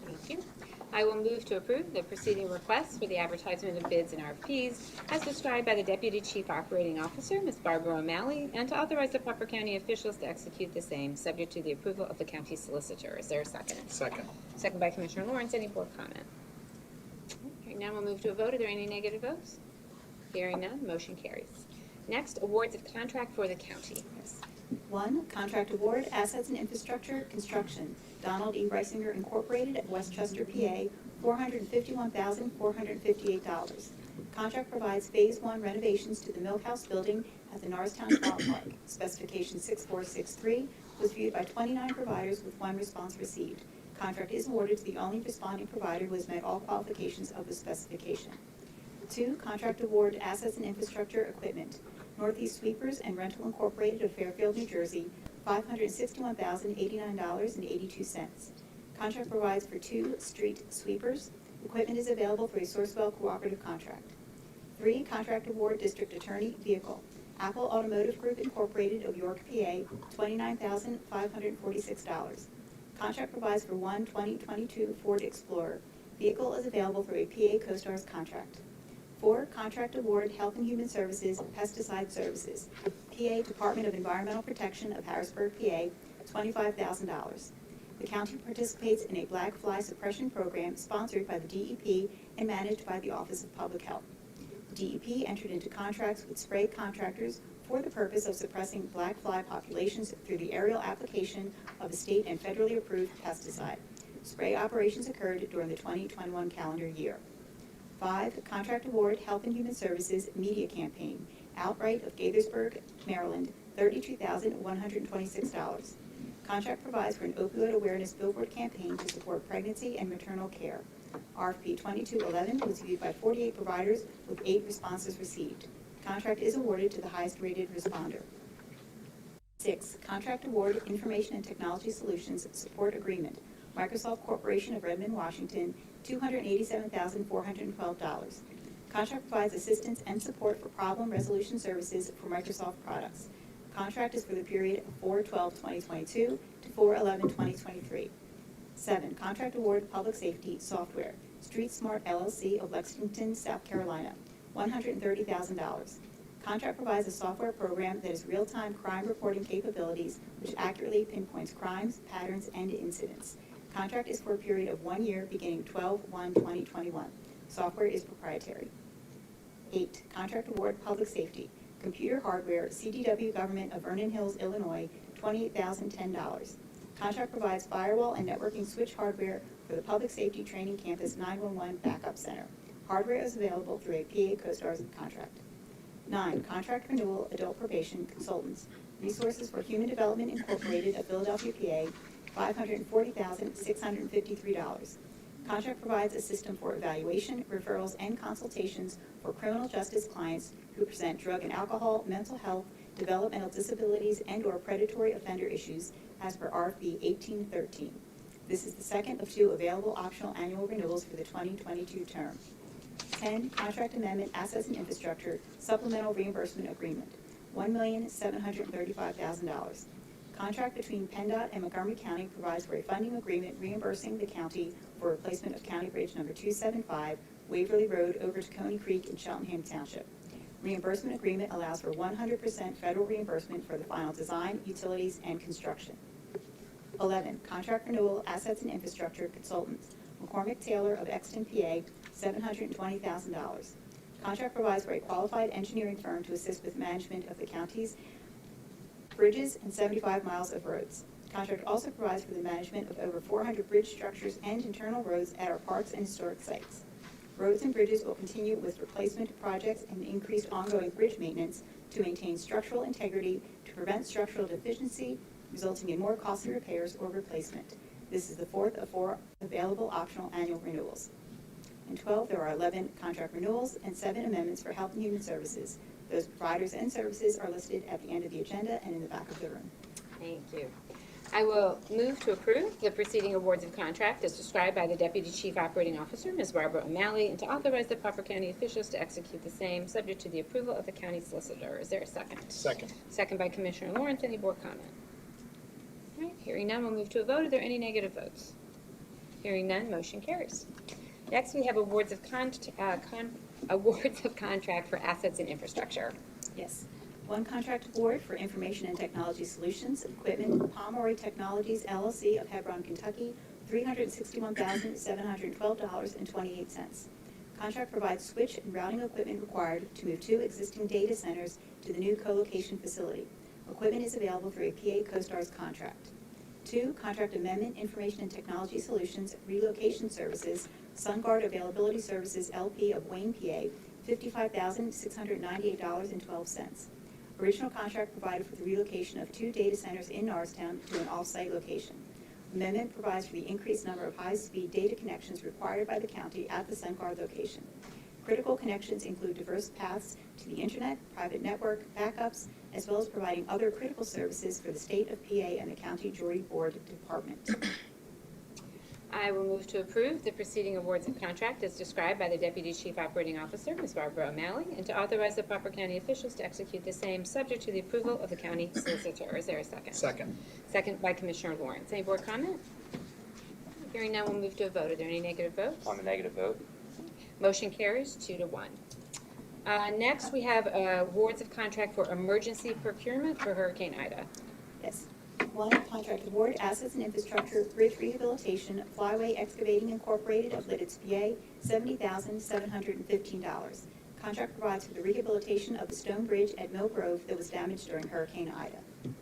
[SPEAKER 1] Thank you. I will move to approve the preceding requests for the advertisement of bids and RFPs as described by the Deputy Chief Operating Officer, Ms. Barbara O'Malley, and to authorize the proper county officials to execute the same, subject to the approval of the county solicitor. Is there a second?
[SPEAKER 3] Second.
[SPEAKER 1] Second by Commissioner Lawrence. Any board comment? Okay, now we'll move to a vote. Are there any negative votes? Hearing none, motion carries. Next, awards of contract for the county. Yes.
[SPEAKER 22] 1, contract award, Assets and Infrastructure, Construction, Donald E. Reisinger Incorporated at Westchester, PA, $451,458. Contract provides Phase 1 renovations to the Milk House building at the Norristown Ballpark. Specification 6463 was viewed by 29 providers with 1 response received. Contract is awarded to the only responding provider who has met all qualifications of the specification. 2, contract award, Assets and Infrastructure, Equipment, Northeast Sweepers and Rental Incorporated of Fairfield, New Jersey, $561,089.82. Contract provides for 2 street sweepers. Equipment is available for a Sourcewell cooperative contract. 3, contract award, District Attorney, Vehicle, Apple Automotive Group Incorporated of York, PA, $29,546. Contract provides for 1 2022 Ford Explorer. Vehicle is available for a PA CoStars contract. 4, contract award, Health and Human Services, Pesticide Services, PA Department of Environmental Protection of Harrisburg, PA, $25,000. The county participates in a black fly suppression program sponsored by the DEP and managed by the Office of Public Health. The DEP entered into contracts with spray contractors for the purpose of suppressing black fly populations through the aerial application of a state and federally approved pesticide. Spray operations occurred during the 2021 calendar year. 5, contract award, Health and Human Services Media Campaign, Outright of Gaithersburg, Maryland, $32,126. Contract provides for an opioid awareness billboard campaign to support pregnancy and maternal care. RFP 2211 was viewed by 48 providers with 8 responses received. Contract is awarded to the highest rated responder. 6, contract award, Information and Technology Solutions Support Agreement, Microsoft Corporation of Redmond, Washington, $287,412. Contract provides assistance and support for problem resolution services for Microsoft products. Contract is for the period of 4/12/2022 to 4/11/2023. 7, contract award, Public Safety Software, Street Smart LLC of Lexington, South Carolina, $130,000. Contract provides a software program that has real-time crime reporting capabilities which accurately pinpoints crimes, patterns, and incidents. Contract is for a period of 1 year beginning 12/1/2021. Software is proprietary. 8, contract award, Public Safety, Computer hardware, CDW Government of Vernon Hills, Illinois, $28,010. Contract provides firewall and networking switch hardware for the Public Safety Training Campus 911 Backup Center. Hardware is available through a PA CoStarz contract. 9, contract renewal, adult probation consultants. Resources for Human Development Incorporated of Philadelphia, PA, $540,653. Contract provides a system for evaluation, referrals, and consultations for criminal justice clients who present drug and alcohol, mental health, developmental disabilities, and/or predatory offender issues as per RFP 1813. This is the second of 2 available optional annual renewals for the 2022 term. 10, contract amendment, assets and infrastructure, supplemental reimbursement agreement, $1,735,000. Contract between PennDOT and Montgomery County provides for a funding agreement reimbursing the county for replacement of County Bridge number 275, Waverly Road over to Coney Creek in Cheltenham Township. Reimbursement agreement allows for 100% federal reimbursement for the final design, utilities, and construction. 11, contract renewal, assets and infrastructure consultants, McCormick Taylor of Exton, PA, $720,000. Contract provides for a qualified engineering firm to assist with management of the county's bridges and 75 miles of roads. Contract also provides for the management of over 400 bridge structures and internal roads at our parks and historic sites. Roads and bridges will continue with replacement projects and increased ongoing bridge maintenance to maintain structural integrity to prevent structural deficiency, resulting in more costly repairs or replacement. This is the 4th of 4 available optional annual renewals. In 12, there are 11 contract renewals and 7 amendments for health and human services. Those providers and services are listed at the end of the agenda and in the back of the room.
[SPEAKER 1] Thank you. I will move to approve the preceding awards of contract as described by the Deputy Chief Operating Officer, Ms. Barbara O'Malley, and to authorize the proper county officials to execute the same, subject to the approval of the county solicitor. Is there a second?
[SPEAKER 3] Second.
[SPEAKER 1] Second by Commissioner Lawrence. Any board comment? All right, hearing none, we'll move to a vote. Are there any negative votes? Hearing none, motion carries. Next, we have awards of contract for assets and infrastructure.
[SPEAKER 22] Yes. 1 contract award for information and technology solutions, equipment, Pomeroy Technologies, LLC of Hebron, Kentucky, $361,712.28. Contract provides switch and routing equipment required to move 2 existing data centers to the new co-location facility. Equipment is available through a PA CoStarz contract. 2, contract amendment, information and technology solutions, relocation services, SunGuard Availability Services, LP of Wayne, PA, $55,698.12. Original contract provided for the relocation of 2 data centers in Norristown to an off-site location. Amendment provides for the increased number of high-speed data connections required by the county at the SunGuard location. Critical connections include diverse paths to the internet, private network, backups, as well as providing other critical services for the state of PA and the county jury board department.
[SPEAKER 1] I will move to approve the preceding awards of contract as described by the Deputy Chief Operating Officer, Ms. Barbara O'Malley, and to authorize the proper county officials to execute the same, subject to the approval of the county solicitor. Is there a second?
[SPEAKER 3] Second.
[SPEAKER 1] Second by Commissioner Lawrence. Any board comment? Hearing none, we'll move to a vote. Are there any negative votes?
[SPEAKER 16] On the negative vote.
[SPEAKER 1] Motion carries 2-1. Next, we have awards of contract for emergency procurement for Hurricane Ida.
[SPEAKER 22] Yes. 1, contract award, assets and infrastructure, bridge rehabilitation, Flyway Excavating Incorporated of Lidditz, PA, $70,715. Contract provides for the rehabilitation of the stone bridge at Mill Grove that was damaged during Hurricane Ida.
[SPEAKER 1] Thank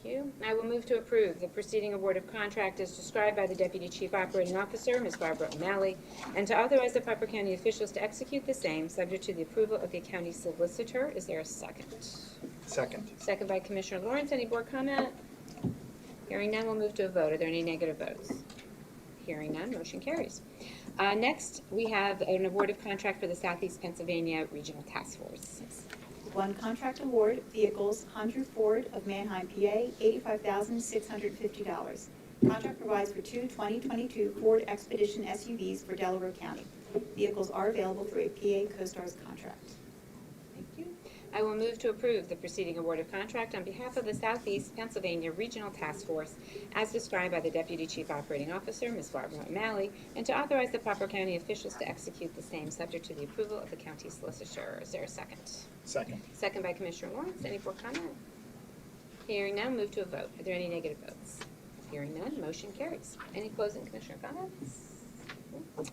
[SPEAKER 1] you. I will move to approve the preceding award of contract as described by the Deputy Chief Operating Officer, Ms. Barbara O'Malley, and to authorize the proper county officials to execute the same, subject to the approval of the county solicitor. Is there a second?
[SPEAKER 3] Second.
[SPEAKER 1] Second by Commissioner Lawrence. Any board comment? Hearing none, we'll move to a vote. Are there any negative votes? Hearing none, motion carries. Next, we have an award of contract for the Southeast Pennsylvania Regional Task Force.
[SPEAKER 22] 1, contract award, vehicles, Andrew Ford of Manheim, PA, $85,650. Contract provides for 2 2022 Ford Expedition SUVs for Delaware County. Vehicles are available through a PA CoStarz contract.
[SPEAKER 1] Thank you. I will move to approve the preceding award of contract on behalf of the Southeast Pennsylvania Regional Task Force as described by the Deputy Chief Operating Officer, Ms. Barbara O'Malley, and to authorize the proper county officials to execute the same, subject to the approval of the county solicitor. Is there a second?
[SPEAKER 3] Second.
[SPEAKER 1] Second by Commissioner Lawrence. Any board comment? Hearing none, move to a vote. Are there any negative votes? Hearing none, motion carries. Any closing commissioner comments?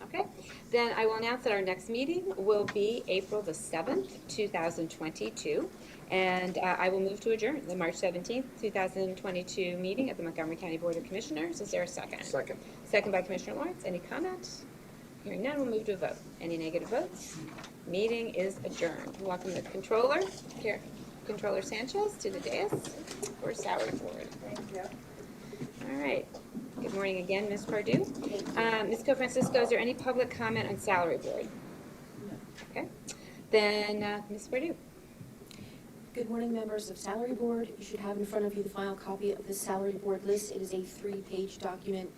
[SPEAKER 1] Okay, then I will announce that our next meeting will be April the 7th, 2022. And I will move to adjourn the March 17th, 2022 meeting of the Montgomery County Board of Commissioners. Is there a second?
[SPEAKER 3] Second.
[SPEAKER 1] Second by Commissioner Lawrence. Any comment? Hearing none, we'll move to a vote. Any negative votes? Meeting is adjourned. Welcome the Controller, Controller Sanchez, to the dais for salary board.
[SPEAKER 18] Thank you.
[SPEAKER 1] All right. Good morning again, Ms. Pardieu. Ms. Co-Francisco, is there any public comment on salary board? Okay. Then, Ms. Pardieu.
[SPEAKER 9] Good morning, members of Salary Board. You should have in front of you the final copy of the Salary Board list. It is a 3-page document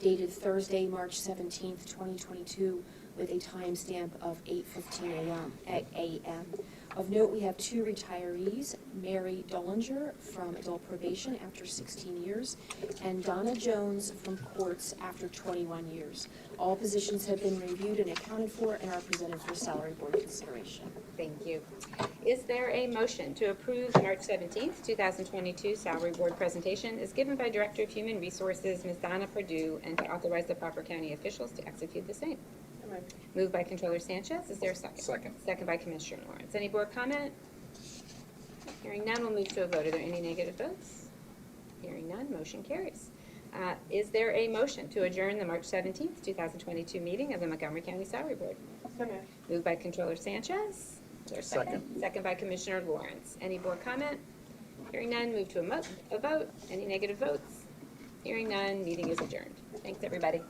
[SPEAKER 9] dated Thursday, March 17th, 2022, with a timestamp of 8:15 a.m. Of note, we have 2 retirees, Mary Dollinger from adult probation after 16 years, and Donna Jones from courts after 21 years. All positions have been reviewed and accounted for and are presented for Salary Board consideration.
[SPEAKER 1] Thank you. Is there a motion to approve the March 17th, 2022 Salary Board presentation as given by Director of Human Resources, Ms. Donna Pardieu, and to authorize the proper county officials to execute the same? Moved by Controller Sanchez. Is there a second?
[SPEAKER 3] Second.
[SPEAKER 1] Second by Commissioner Lawrence. Any board comment? Hearing none, we'll move to a vote. Are there any negative votes? Hearing none, motion carries. Is there a motion to adjourn the March 17th, 2022 meeting of the Montgomery County Salary Board? Moved by Controller Sanchez. Is there a second? Second by Commissioner Lawrence. Any board comment? Hearing none, move to a vote. Any negative votes? Hearing none, meeting is adjourned. Thanks, everybody.